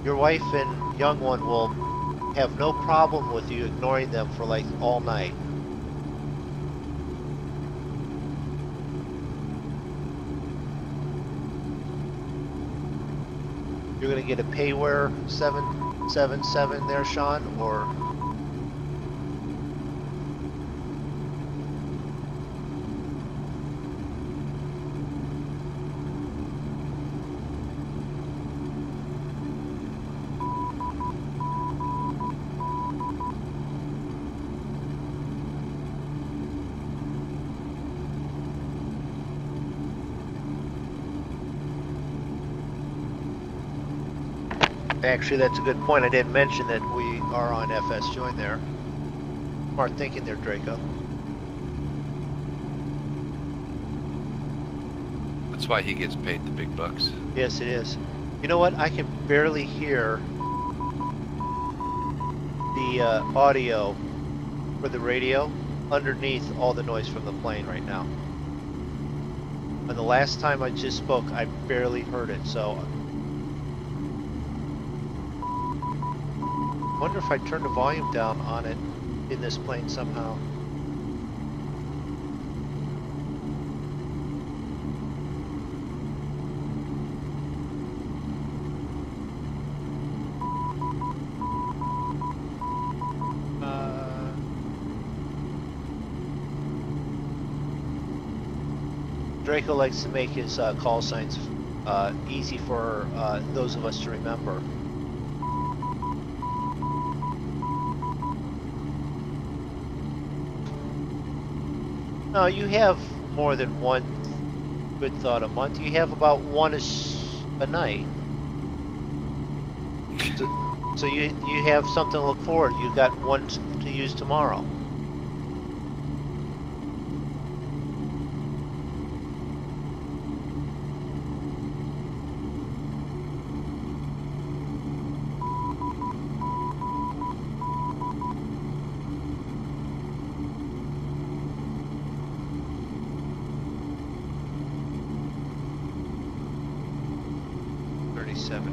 Your wife and young one will have no problem with you ignoring them for like all night. You're gonna get a Payware 777 there, Sean, or... Actually, that's a good point. I didn't mention that we are on FS Join there. Smart thinking there, Draco. That's why he gets paid the big bucks. Yes, it is. You know what? I can barely hear the audio for the radio underneath all the noise from the plane right now. And the last time I just spoke, I barely heard it, so... I wonder if I turn the volume down on it in this plane somehow. Draco likes to make his call signs easy for those of us to remember. No, you have more than one good thought a month. You have about one a night. So you have something to look forward. You got one to use tomorrow.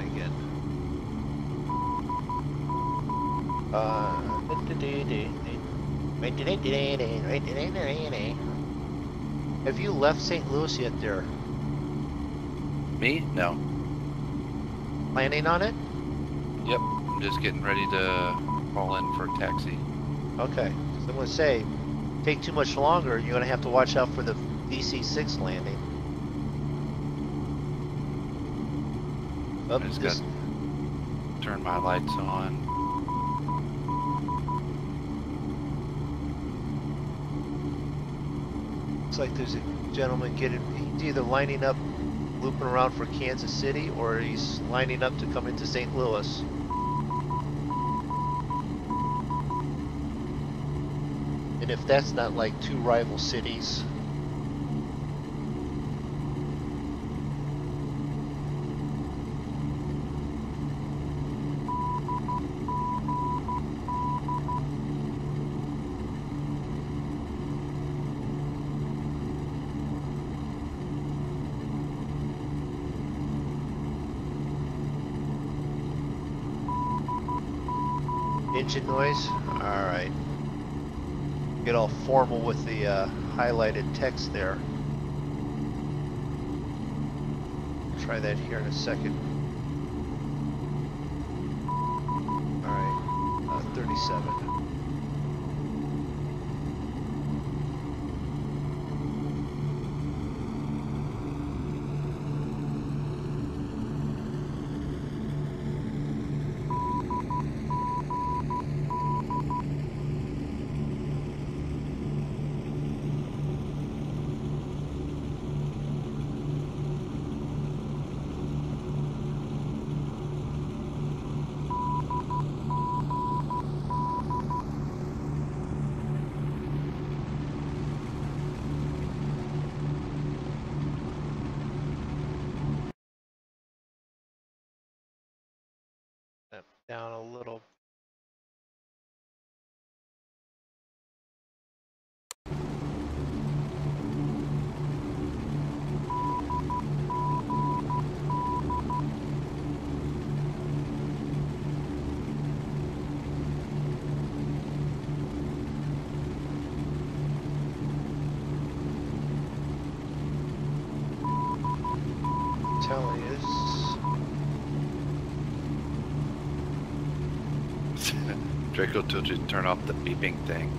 Again. Have you left St. Louis yet there? Me? No. Planning on it? Yep. I'm just getting ready to call in for a taxi. Okay. So I'm going to say, take too much longer, you're going to have to watch out for the DC-6 landing. I just got to turn my lights on. Looks like there's a gentleman he's either lining up, looping around for Kansas City, or he's lining up to come into St. Louis. And if that's not like two rival cities. Engine noise? Alright. Get all formal with the highlighted text there. Try that here in a second. Alright, 37. Down a little. Telling you. Draco told you to turn off the beeping thing.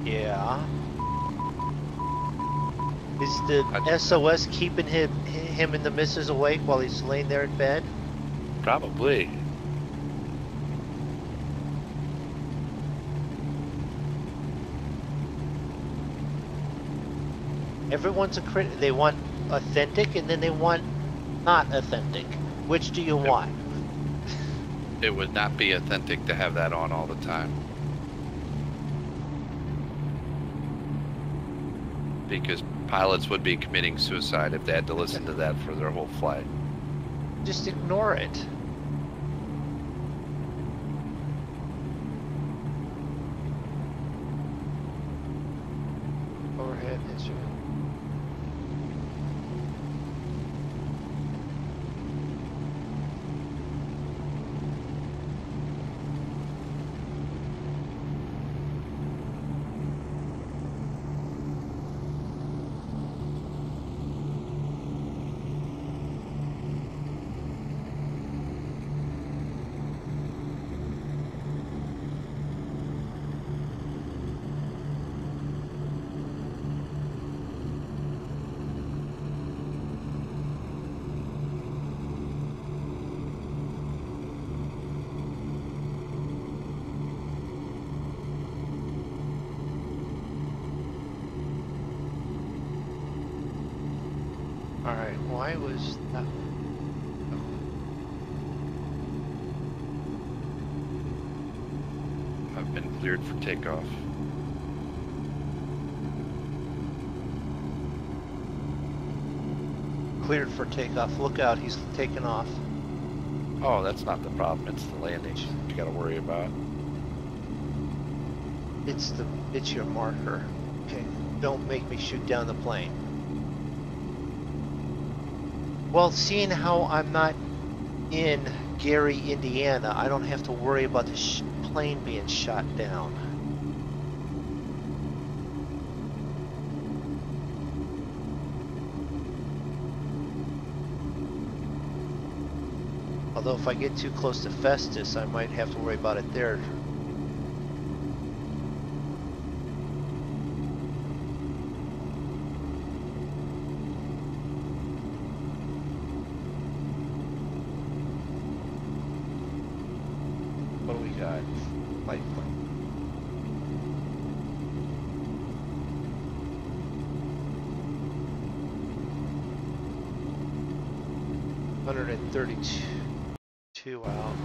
Yeah. Is the SOS keeping him and the missus awake while he's laying there in bed? Probably. Everyone's a critic. They want authentic and then they want not authentic. Which do you want? It would not be authentic to have that on all the time. Because pilots would be committing suicide if they had to listen to that for their whole flight. Just ignore it. Overhead instrument. Alright, why was that? I've been cleared for takeoff. Cleared for takeoff. Look out, he's taking off. Oh, that's not the problem. It's the landing you gotta worry about. It's your marker. Okay, don't make me shoot down the plane. Well, seeing how I'm not in Gary, Indiana, I don't have to worry about the plane being shot down. Although if I get too close to Festus, I might have to worry about it there. What do we got? Light plane. $132 out.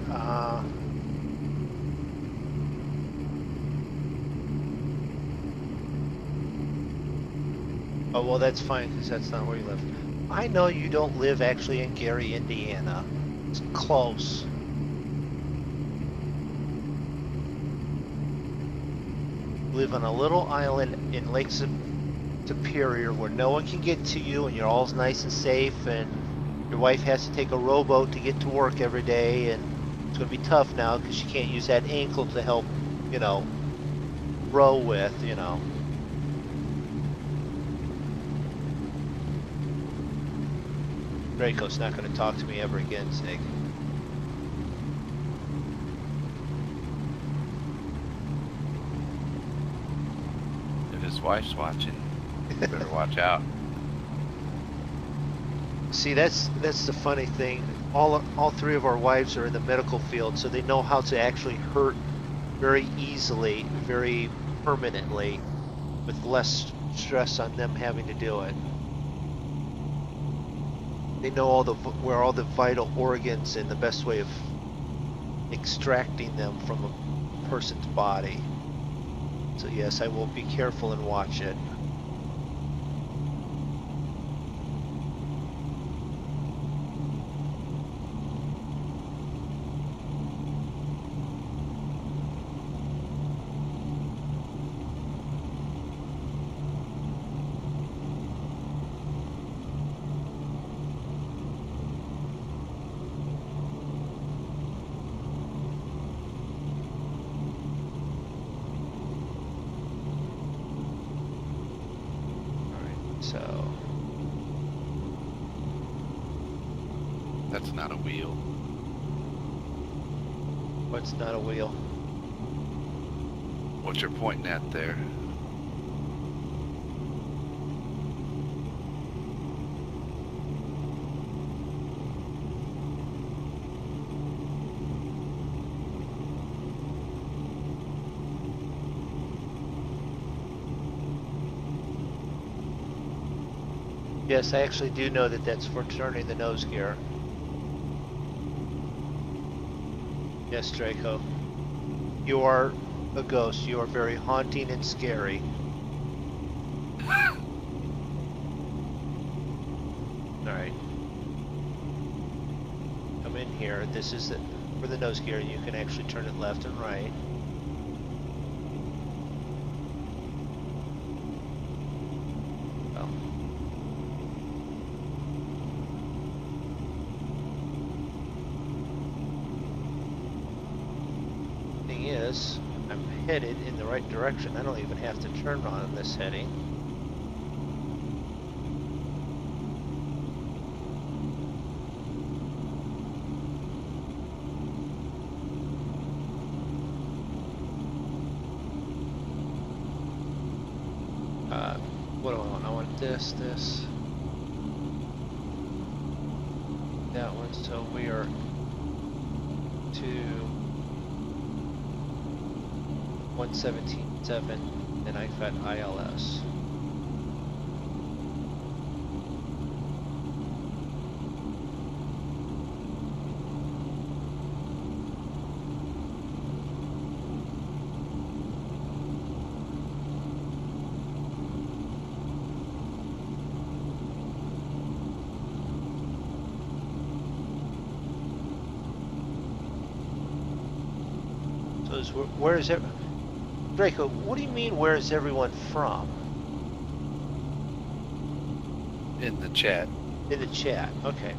right. Oh, well, that's fine, because that's not where you live. I know you don't live actually in Gary, Indiana. It's close. You live on a little island in Lake Superior where no one can get to you, and you're all nice and safe, and your wife has to take a rowboat to get to work every day, and it's going to be tough now because she can't use that ankle to help, you know, row with, you know. Draco's not going to talk to me ever again, Zig. If his wife's watching, you better watch out. See, that's the funny thing. All three of our wives are in the medical field, so they know how to actually hurt very easily, very permanently, with less stress on them having to do it. They know where all the vital organs and the best way of extracting them from a person's body. So yes, I will be careful and watch it. So That's not a wheel. what's not a wheel? What you're pointing at there? Yes, I actually do know that that's for turning the nose gear. Yes, Draco. You are a ghost. You are very haunting and scary. Alright. Come in here. This is for the nose gear. You can actually turn it left and right. I'm headed in the right direction. I don't even have to turn on this heading. What do I want? I want this, that one. So we are to 117.7, and I've got ILS. So where is it? Draco, what do you mean, where is everyone from? In the chat. In the chat, okay.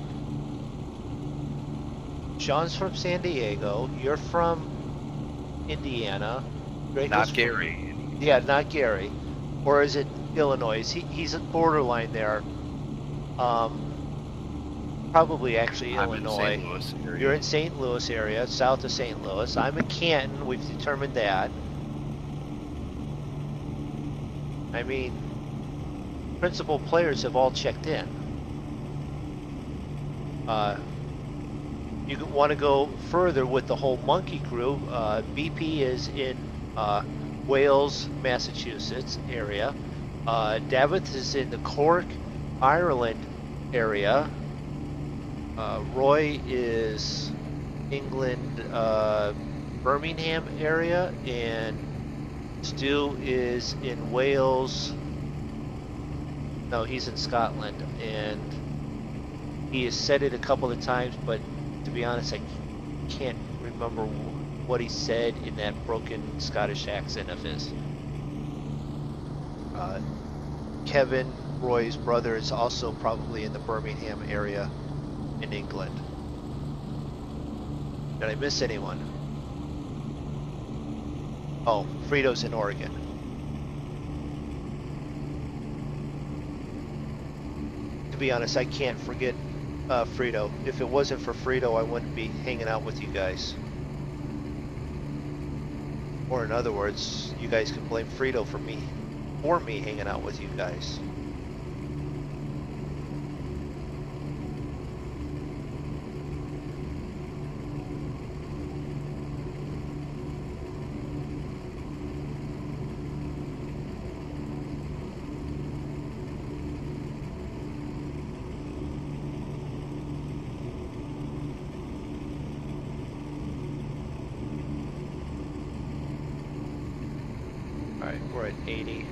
Sean's from San Diego, you're from Indiana. Draco's Not Gary. Yeah, not Gary. Or is it Illinois? He's at borderline there. Probably actually I'm Illinois. in St. Louis area. You're in St. Louis area, south of St. Louis. I'm in Canton, we've determined that. I mean, principal players have all checked in. You want to go further with the whole monkey crew. BP is in Wales, Massachusetts area. Davith is in the Cork, Ireland area. Roy is England, Birmingham area, and Stu is in Wales. No, he's in Scotland, and he has said it a couple of times, but to be honest, I can't remember what he said in that broken Scottish accent of his. Kevin, Roy's brother, is also probably in the Birmingham area in England. Did I miss anyone? Oh, Frito's in Oregon. To be honest, I can't forget Frito. If it wasn't for Frito, I wouldn't be hanging out with you guys. Or in other words, you guys can blame Frito for me hanging out with you guys. Alright, we're at 80.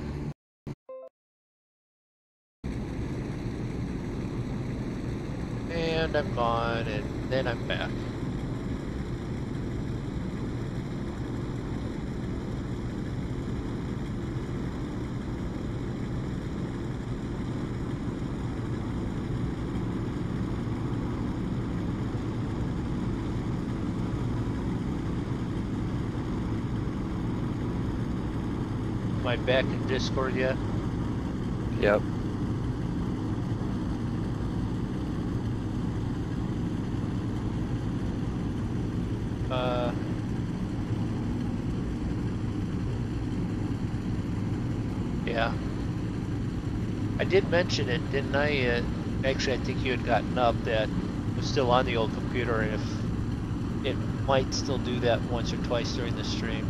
And I'm gone, and then I'm back. Am I back in Discord yet? Yep. Yeah. I did mention it, didn't I? Actually, I think you had gotten up that it was still on the old computer, and if it might still do that once or twice during the stream.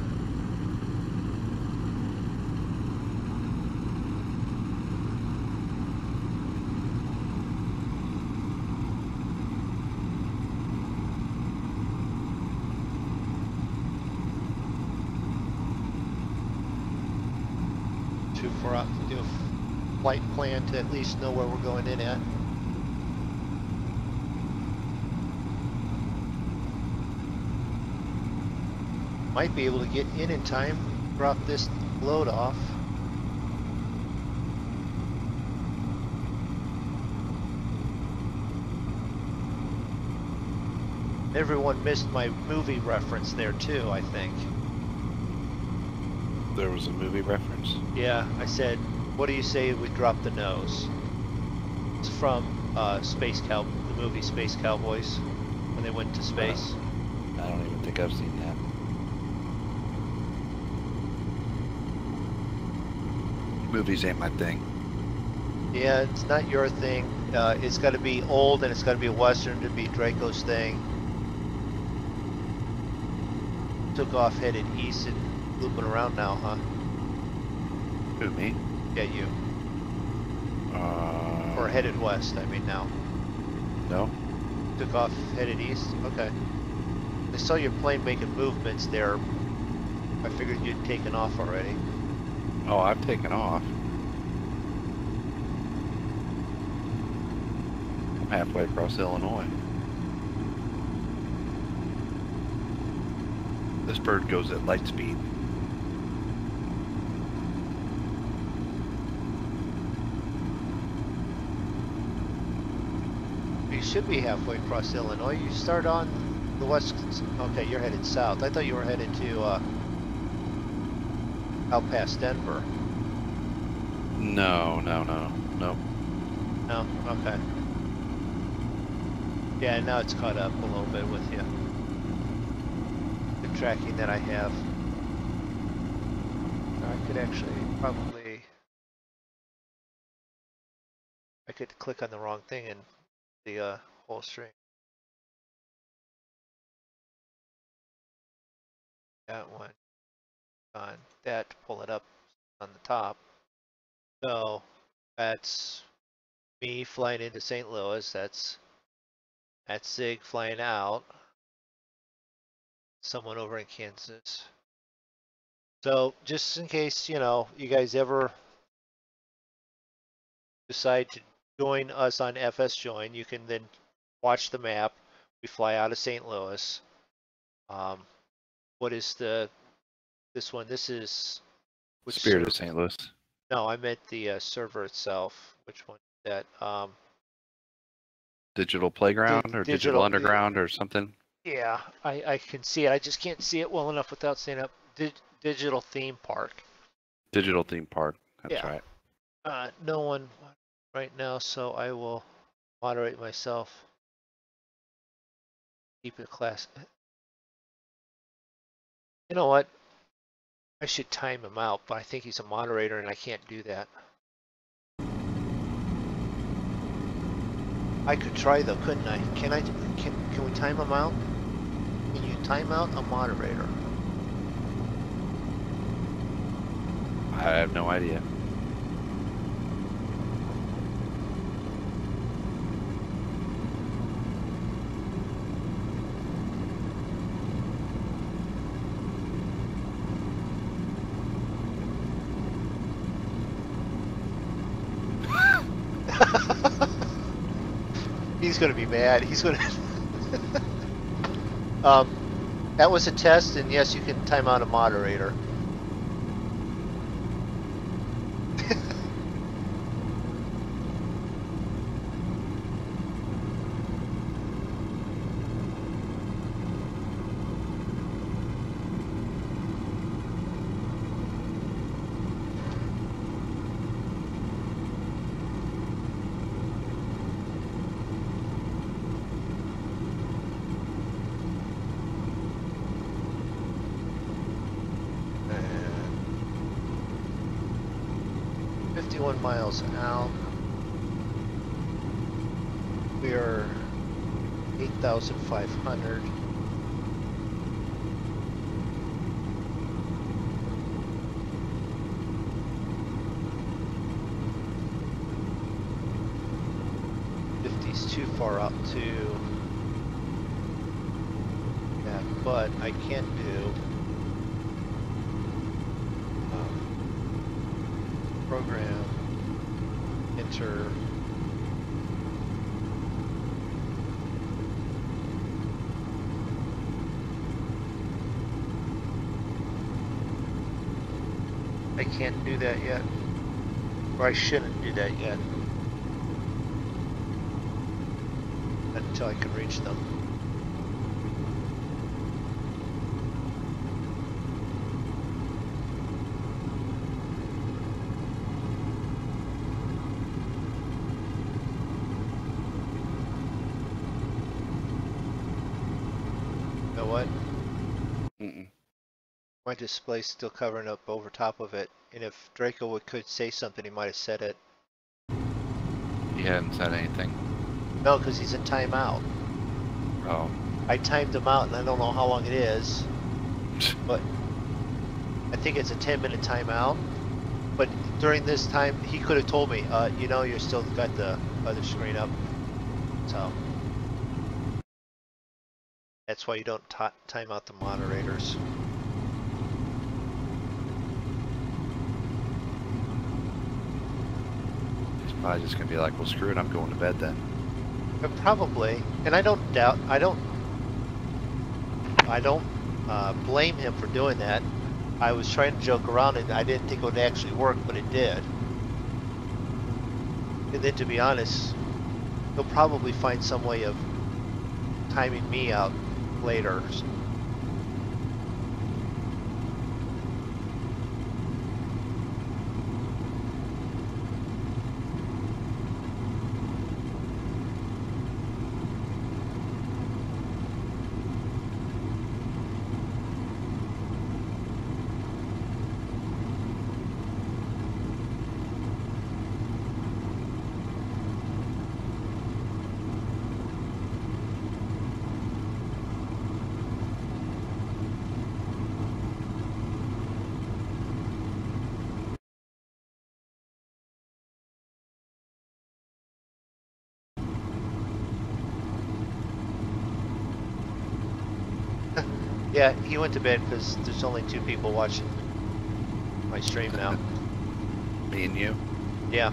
Too far out to do a flight plan to at least know where we're going in at. Might be able to get in time, drop this load off. Everyone missed my movie reference there too, I think. There was a movie reference. Yeah, I said, what do you say we drop the nose? It's from the movie Space Cowboys, when they went to space. I don't even think I've seen that. Movies ain't my thing. Yeah, it's not your thing. It's got to be old, and it's got to be a Western to be Draco's thing. Took off, headed east, and looping around now, huh? Who, me? Yeah, you. Or headed west, I mean now. No. Took off, headed east? Okay. I saw your plane making movements there. I figured you'd taken off already. Oh, I've taken off. I'm halfway across Illinois. This bird goes at light speed. You should be halfway across Illinois. You start on the west. Okay, you're headed south. I thought you were headed to out past Denver. No. No? Okay. Yeah, now it's caught up a little bit with you. The tracking that I have. I could actually probably... I could click on the wrong thing and the whole stream. That one. On that, pull it up on the top. So that's me flying into St. Louis. That's Zig flying out. someone over in Kansas. So just in case, you know, you guys ever decide to join us on FS Join, you can then watch the map. We fly out of St. Louis. What is this one? This is which Spirit of server? St. Louis. No, I meant the server itself. Which one is that? Digital Playground or Digital Underground or something. Yeah, I can see it. I just can't see it well enough without saying up. Digital theme park. Digital Theme Park. That's Yeah. right. No one right now, so I will moderate myself. Keep it class. You know what? I should time him out, but I think he's a moderator and I can't do that. I could try though, couldn't I? Can we time him out? Can you time out a moderator? I have no idea. He's gonna be mad. He's gonna. That was a test, and yes, you can time out a moderator. And 51 miles out. We are 8,500. Fifty's too far out to that, but I can do program enter I can't do that yet, or I shouldn't do that yet. Not until I can reach them. You know what? My display's still covering up over top of it, and if Draco could say something, he might have said it. He hadn't said anything. No, because he's in timeout. Oh. I timed him out, and I don't know how long it is, but I think it's a 10-minute timeout. But during this time, he could have told me, you know, you're still got the other screen up. So that's why you don't time out the moderators. He's probably just gonna be like, well, screw it, I'm going to bed then. Probably, and I don't blame him for doing that. I was trying to joke around and I didn't think it would actually work, but it did. And then to be honest, he'll probably find some way of timing me out later. Yeah, he went to bed because there's only 2 people watching my stream now. Me and you. Yeah.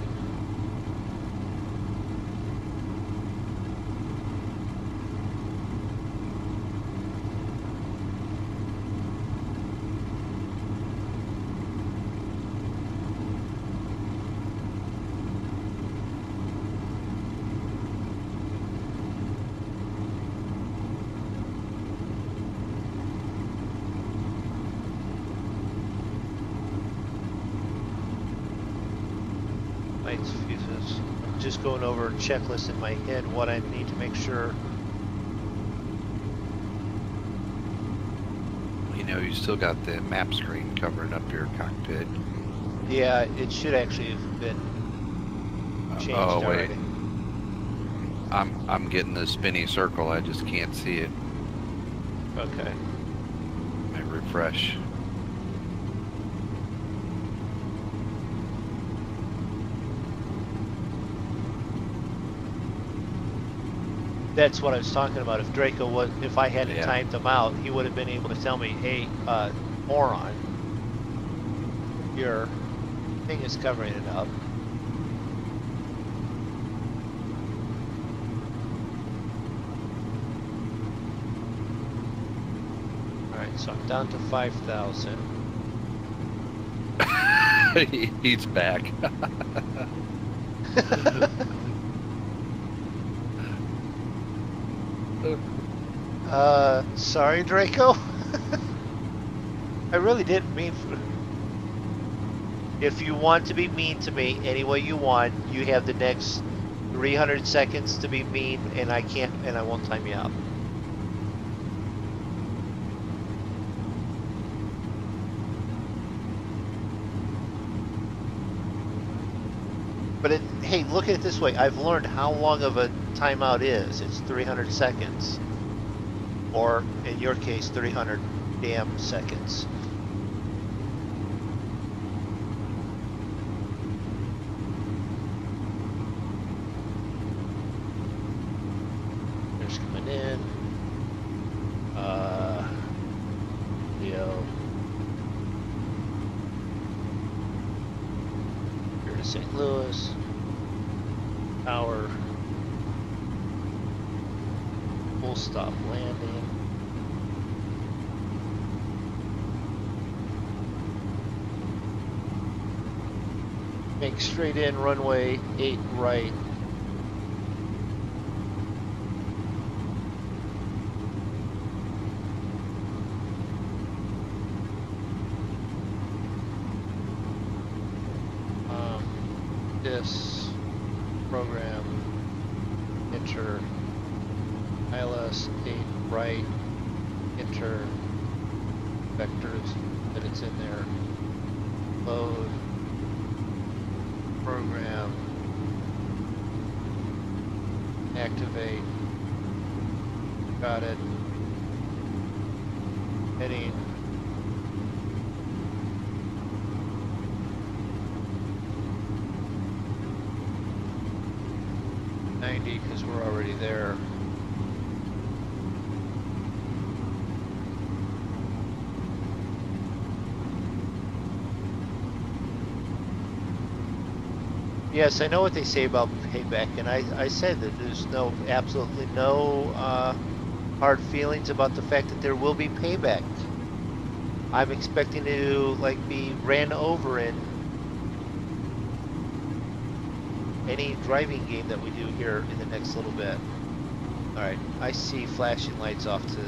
Lights, fuses. I'm just going over a checklist in my head what I need to make sure. You know, you still got the map screen covering up your cockpit. Yeah, it should actually have been changed already. Wait. I'm getting the spinny circle. I just can't see it. Okay. I refresh. That's what I was talking about. If Draco was, if I hadn't Yeah. timed him out, he would have been able to tell me, hey, moron, your thing is covering it up. Alright, so I'm down to 5,000. He's back. Sorry, Draco. I really didn't mean for... If you want to be mean to me any way you want, you have the next 300 seconds to be mean, and I can't, and I won't time you out. But hey, look at it this way. I've learned how long of a timeout is. It's 300 seconds. Or, in your case, 300 damn seconds. There's coming in. Leo. Here to St. Louis. Tower. Full stop landing. Make straight in, runway 8 right. This program, enter ILS 8 right, enter vectors that it's in there, load, program, activate, got it, heading, because we're already there. Yes, I know what they say about payback, and I said that there's absolutely no hard feelings about the fact that there will be payback. I'm expecting to be ran over in any driving game that we do here in the next little bit. Alright, I see flashing lights off to...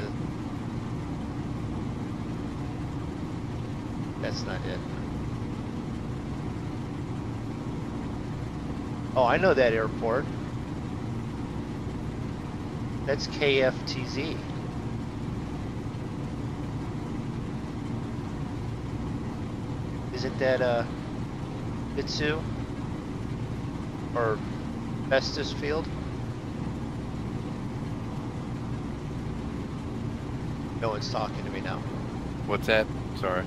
That's not it. Oh, I know that airport. That's KFTZ. Isn't that Mitsu? Or Festus Field? No one's talking to me now. What's that? Sorry.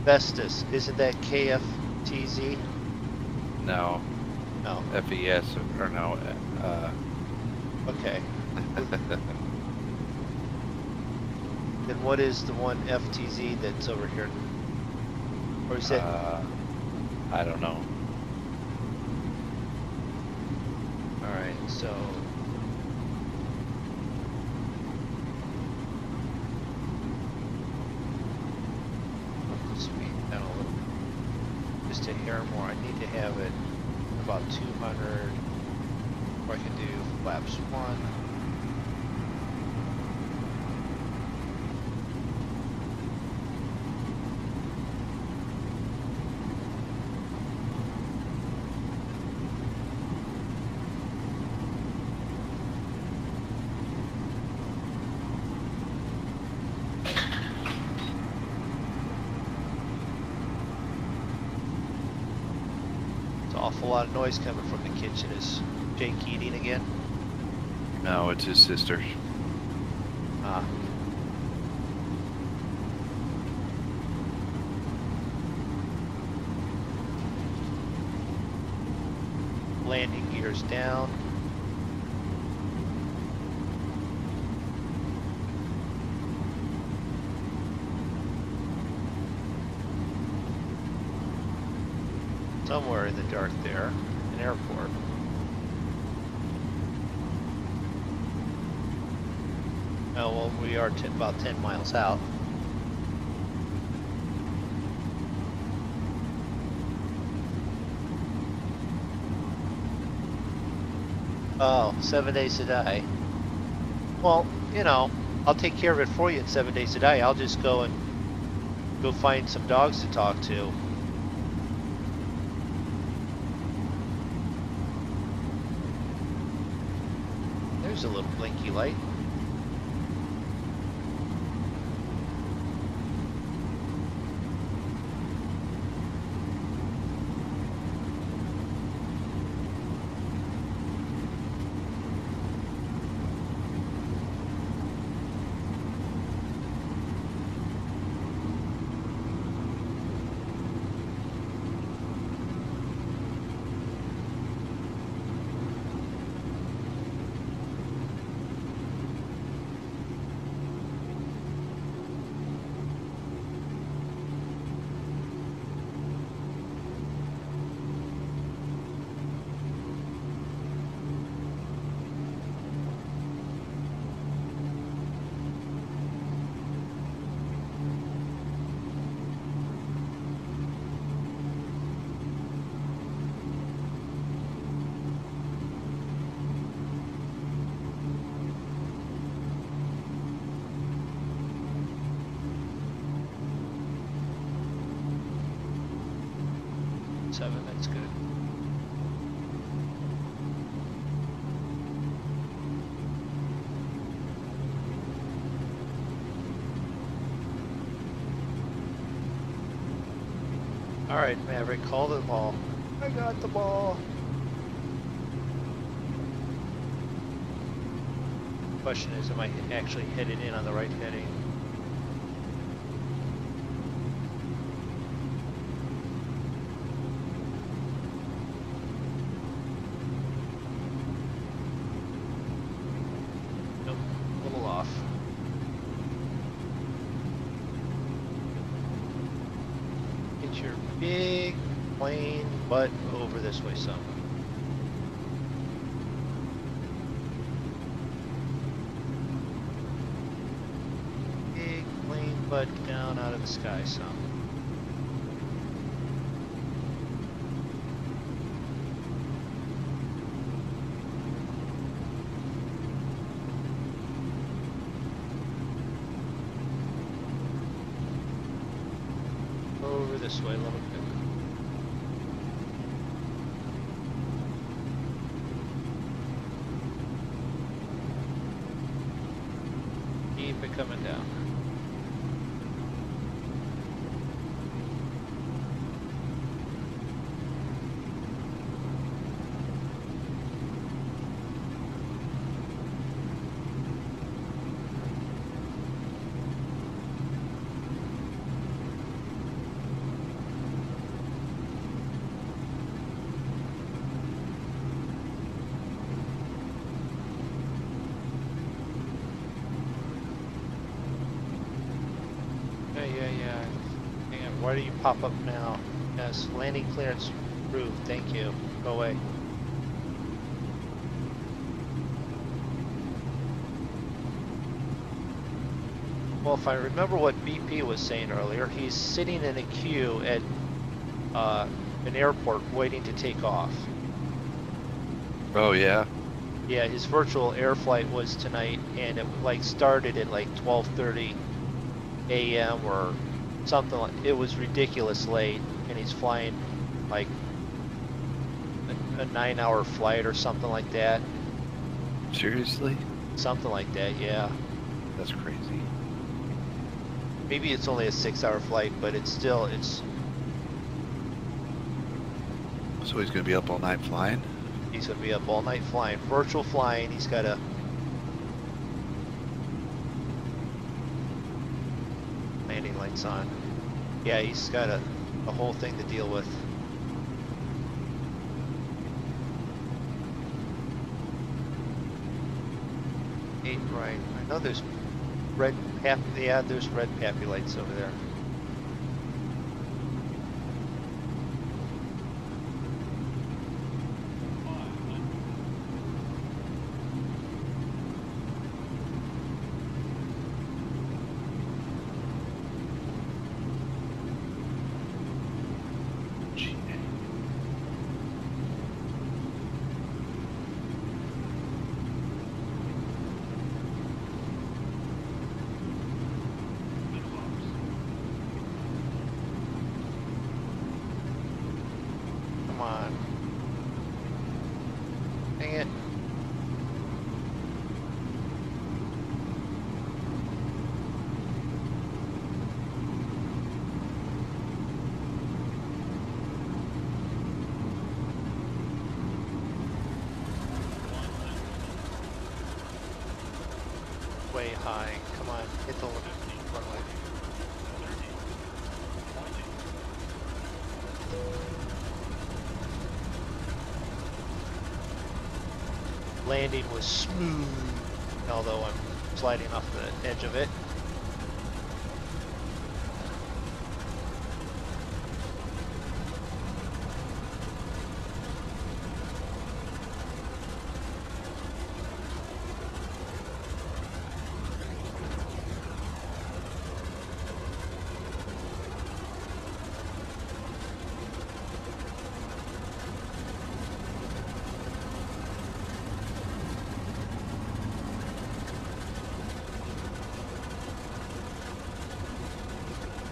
Festus, isn't that KFTZ? No. No. FES or no. Okay. Then what is the one FTZ that's over here? Or is it? I don't know. All right, so. Speed down a little. Just a hair more. I need to have it about 200. Or I can do flaps 1. Awful lot of noise coming from the kitchen. Is Jake eating again? No, it's his sister. Ah. Landing gears down. Somewhere in the dark there, an airport. Oh, well, we are about 10 miles out. Oh, 7 days to die. Well, you know, I'll take care of it for you in 7 days to die. I'll just go find some dogs to talk to. There's a little blinky light. That's good. All right, Maverick, call the ball. I got the ball. Question is, am I actually headed in on the right heading? Big plane butt over this way some. Big plane butt down out of the sky some. Over this way a little bit. Keep it coming down. Why do you pop up now? Yes, landing clearance approved. Thank you. Go away. Well, if I remember what BP was saying earlier, he's sitting in a queue at an airport waiting to take off. Oh yeah. Yeah, his virtual air flight was tonight, and it like started at like 12:30 a.m. or something. It was ridiculous late, and he's flying like a 9-hour flight or something like that. Seriously? Something like that, yeah. That's crazy. Maybe it's only a 6-hour flight, but it's still, it's... So he's gonna be up all night flying? He's gonna be up all night flying. Virtual flying, he's got a... landing lights on. Yeah, he's got a whole thing to deal with. Right. I know there's red yeah, there's red pappy lights over there. Come on. Dang it. Way high. Come on, hit the runway. Landing was smooth, although I'm sliding off the edge of it.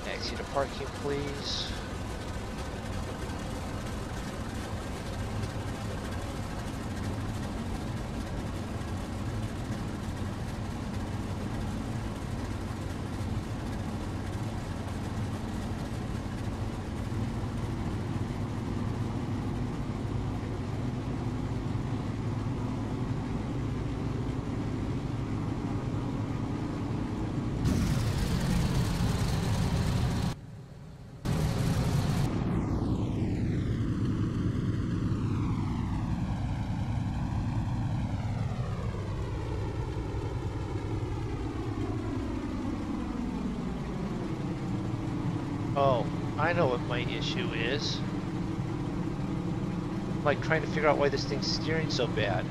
Taxi to parking, please. Oh, I know what my issue is. I'm like trying to figure out why this thing's steering so bad.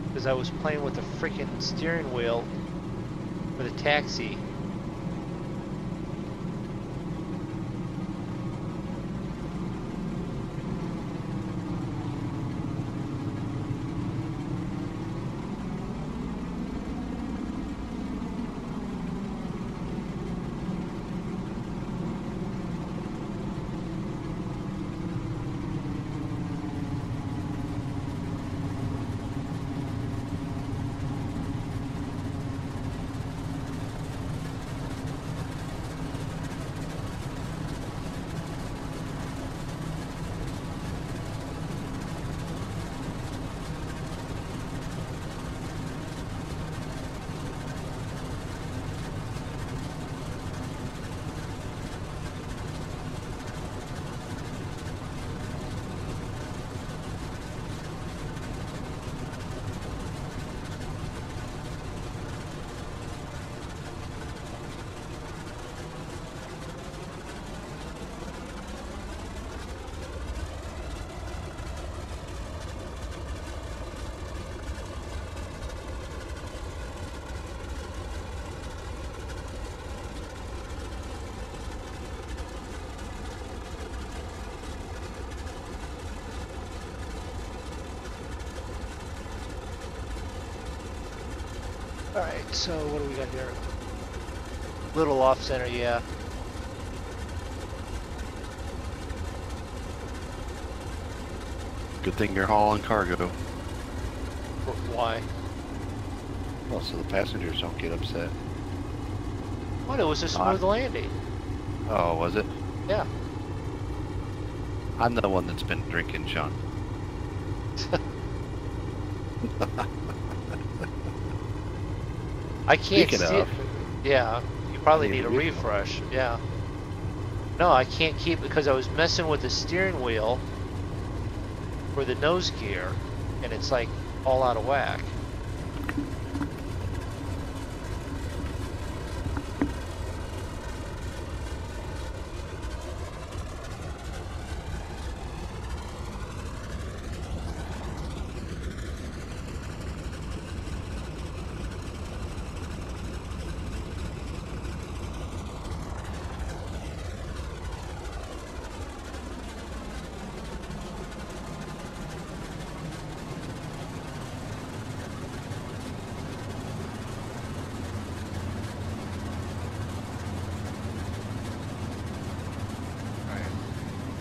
Because I was playing with the freaking steering wheel for the taxi. Alright, so what do we got here? Little off center, yeah. Good thing you're hauling cargo. Why? Well, so the passengers don't get upset. What? It was a smooth landing. Oh, was it? Yeah. I'm the one that's been drinking, Sean. I can't Speaking see it. of, Yeah, you probably I need need a a refill. refresh. Yeah. No, I can't keep because I was messing with the steering wheel for the nose gear, and it's like all out of whack.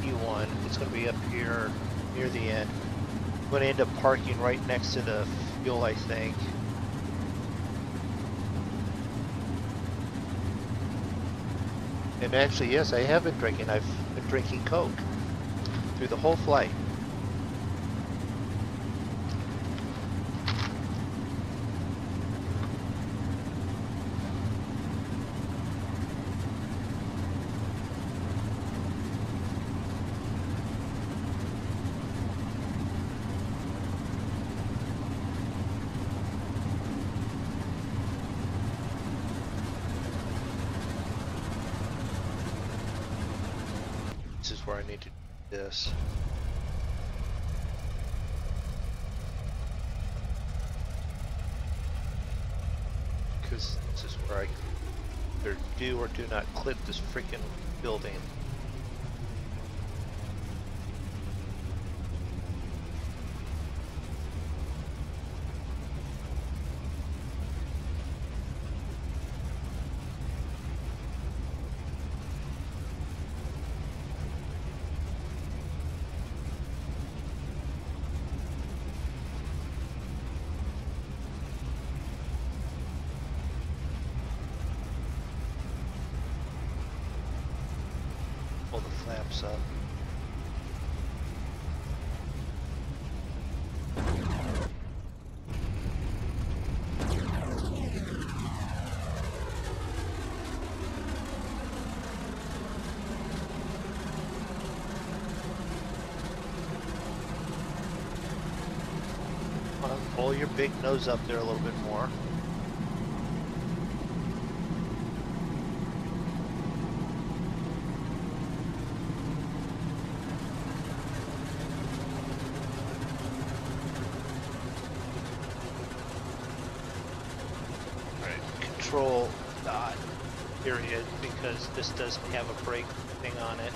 E1, it's going to be up here near the end. I'm going to end up parking right next to the fuel, I think. And actually, yes, I have been drinking. I've been drinking Coke through the whole flight. This is where I need to do this. Because this is where I either do or do not clip this freaking building. Pull the flaps up. Pull your big nose up there a little bit more. Alright, control dot period, because this doesn't have a brake thing on it.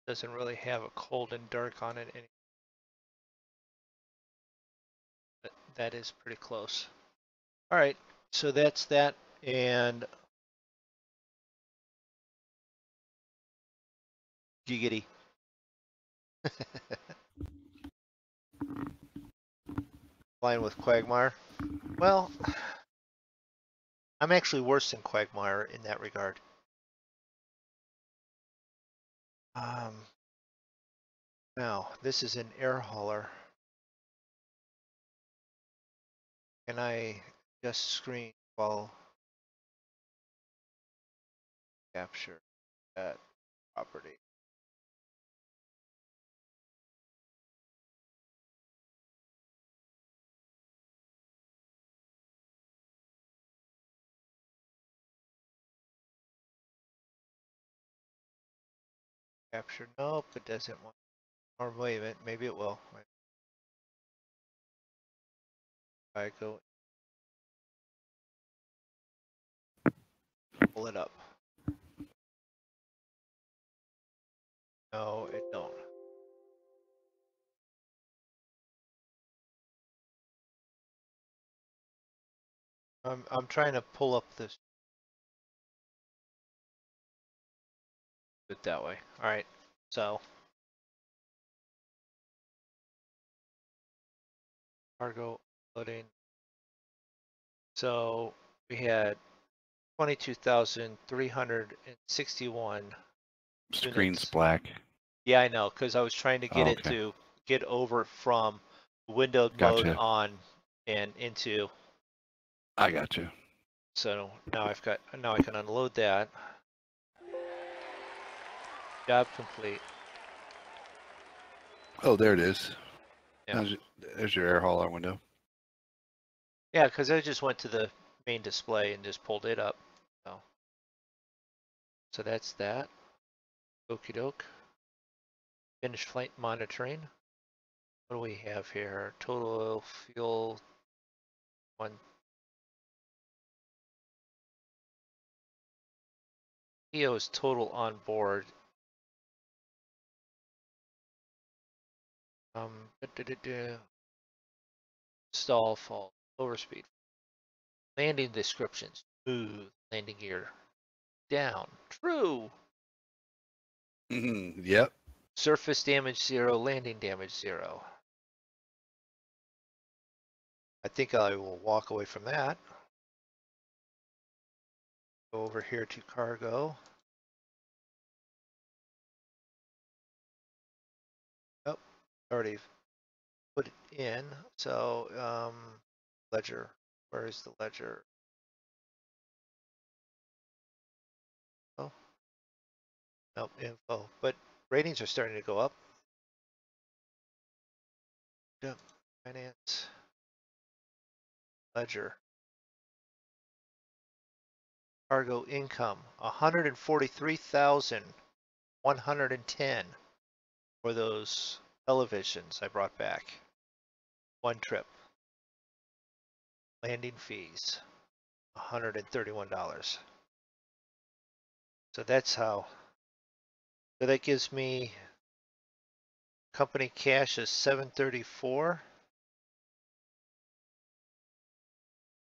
Doesn't really have a cold and dark on it, but that is pretty close. All right, so that's that, and giggity. Flying with Quagmire. Well, I'm actually worse than Quagmire in that regard. Now, this is an air hauler. Can I just screen while capture that property? Capture, nope, it doesn't want, or wait a minute, maybe it will. I go pull it up. No, it don't. I'm trying to pull up this. It that way. All right. So cargo loading. So we had 22,361 Screen's units. black. Yeah, I know, because I was trying to get it Okay. to get over from windowed mode Gotcha. on and into. I got you. So now I can unload that. Job complete. Oh, there it is. Yeah. There's your air hauler window. Yeah, because I just went to the main display and just pulled it up. So that's that. Okie doke. Finished flight monitoring. What do we have here? Total oil, fuel, one. EO is total on board. Da, da, da, da. Stall, fall, lower speed. Landing descriptions. Smooth. Landing gear. Down. True. Yep. Surface damage 0. Landing damage 0. I think I will walk away from that. Go over here to cargo. Oh, already put it in. So, ledger. Where is the ledger? Oh, nope, info. But ratings are starting to go up. Yep, finance. Ledger. Cargo income, 143,110 for those televisions I brought back. One trip. Landing fees, $131. So that's how. So that gives me company cash is 734.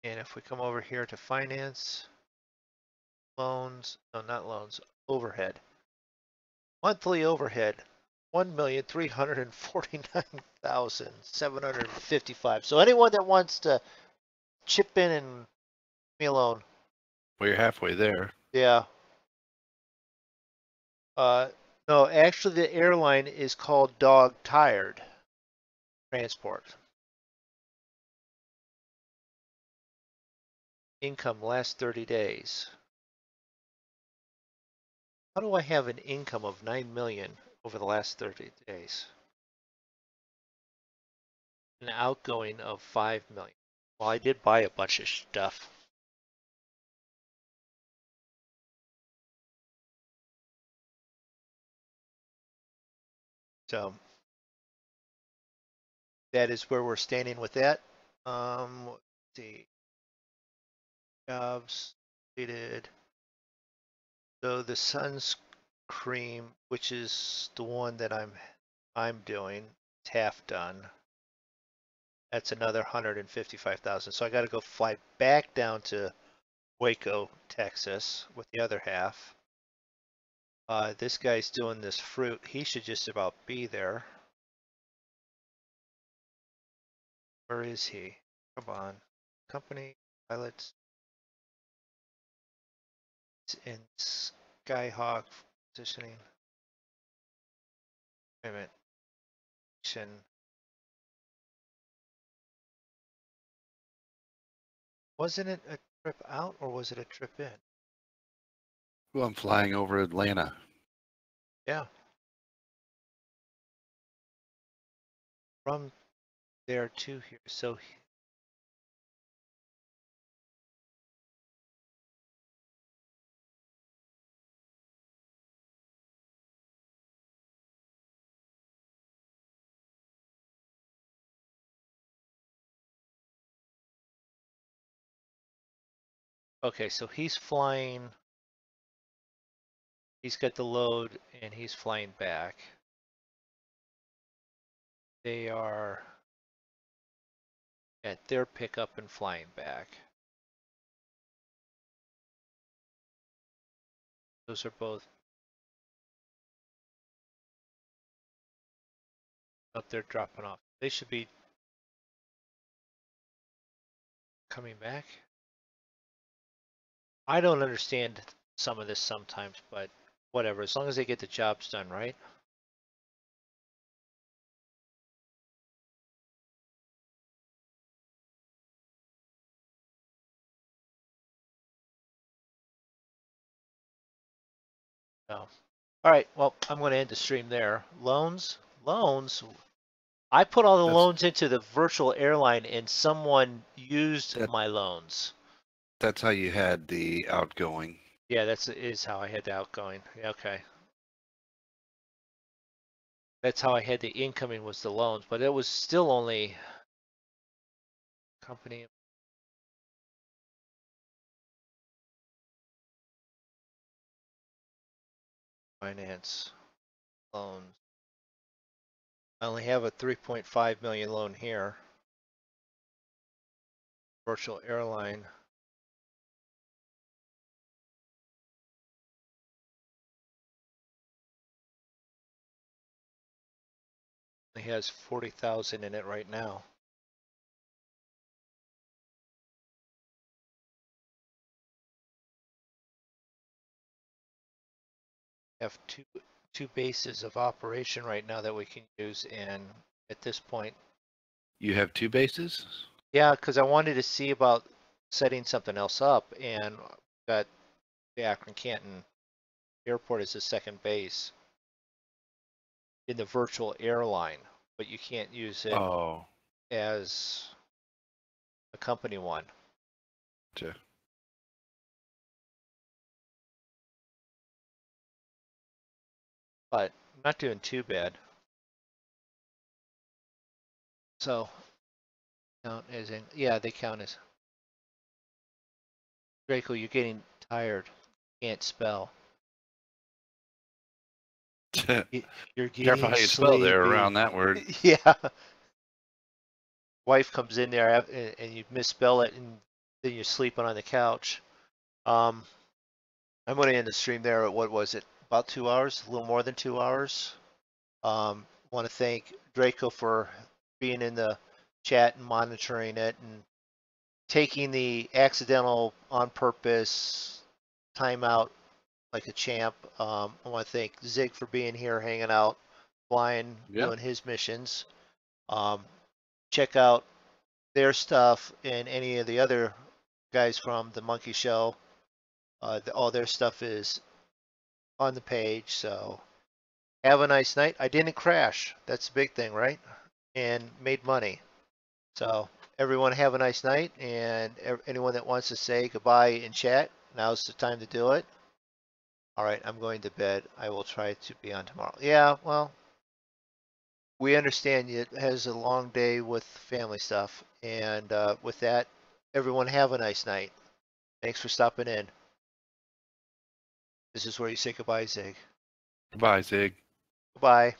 And if we come over here to finance, loans, no, not loans, overhead. Monthly overhead, 1,349,755. So anyone that wants to chip in and leave me alone. Well, you're halfway there. Yeah. No, actually the airline is called Dog Tired Transport. Income last 30 days. How do I have an income of 9 million over the last 30 days? An outgoing of 5 million. Well, I did buy a bunch of stuff. So that is where we're standing with that. Let's see. Jobs completed. So the sunscreen, which is the one that I'm doing, it's half done. That's another 155,000. So I got to go fly back down to Waco, Texas, with the other half. This guy's doing this fruit. He should just about be there. Where is he? Come on. Company, pilots, in Skyhawk positioning. Wait a minute. Wasn't it a trip out or was it a trip in? Well, I'm flying over Atlanta. Yeah. From there to here. So okay, so he's flying He's got the load and he's flying back. They are at their pickup and flying back. Those are both up there dropping off. They should be coming back. I don't understand some of this sometimes, but whatever, as long as they get the jobs done, right? No. All right, well, I'm going to end the stream there. Loans. I put all the loans into the virtual airline and someone used my loans. That's how you had the outgoing. Yeah, is how I had the outgoing. Yeah, okay. That's how I had the incoming was the loans, but it was still only company finance loans. I only have a 3.5 million loan here. Virtual airline. It has 40,000 in it right now. Have two bases of operation right now that we can use, and at this point, You have 2 bases? yeah, because I wanted to see about setting something else up, and got the Akron Canton Airport as a second base in the virtual airline, but you can't use it as a company one. Gotcha. But not doing too bad. So count as in, yeah, they count as. Draco, you're getting tired. Can't spell. You're getting Careful how you spell there sleepy. around that word. Yeah. Wife comes in there and you misspell it, and then you're sleeping on the couch. I'm going to end the stream there at, what was it, about 2 hours, a little more than 2 hours. Want to thank Draco for being in the chat and monitoring it and taking the accidental on purpose timeout like a champ. I want to thank Zig for being here, hanging out, flying, doing his missions. Check out their stuff and any of the other guys from the Monkey Show. All their stuff is on the page. So have a nice night. I didn't crash. That's the big thing, right? And made money. So everyone have a nice night. And anyone that wants to say goodbye in chat, now's the time to do it. All right, I'm going to bed. I will try to be on tomorrow. Yeah, well, we understand it has a long day with family stuff. And with that, everyone have a nice night. Thanks for stopping in. This is where you say goodbye, Zig. Goodbye, Zig. Goodbye.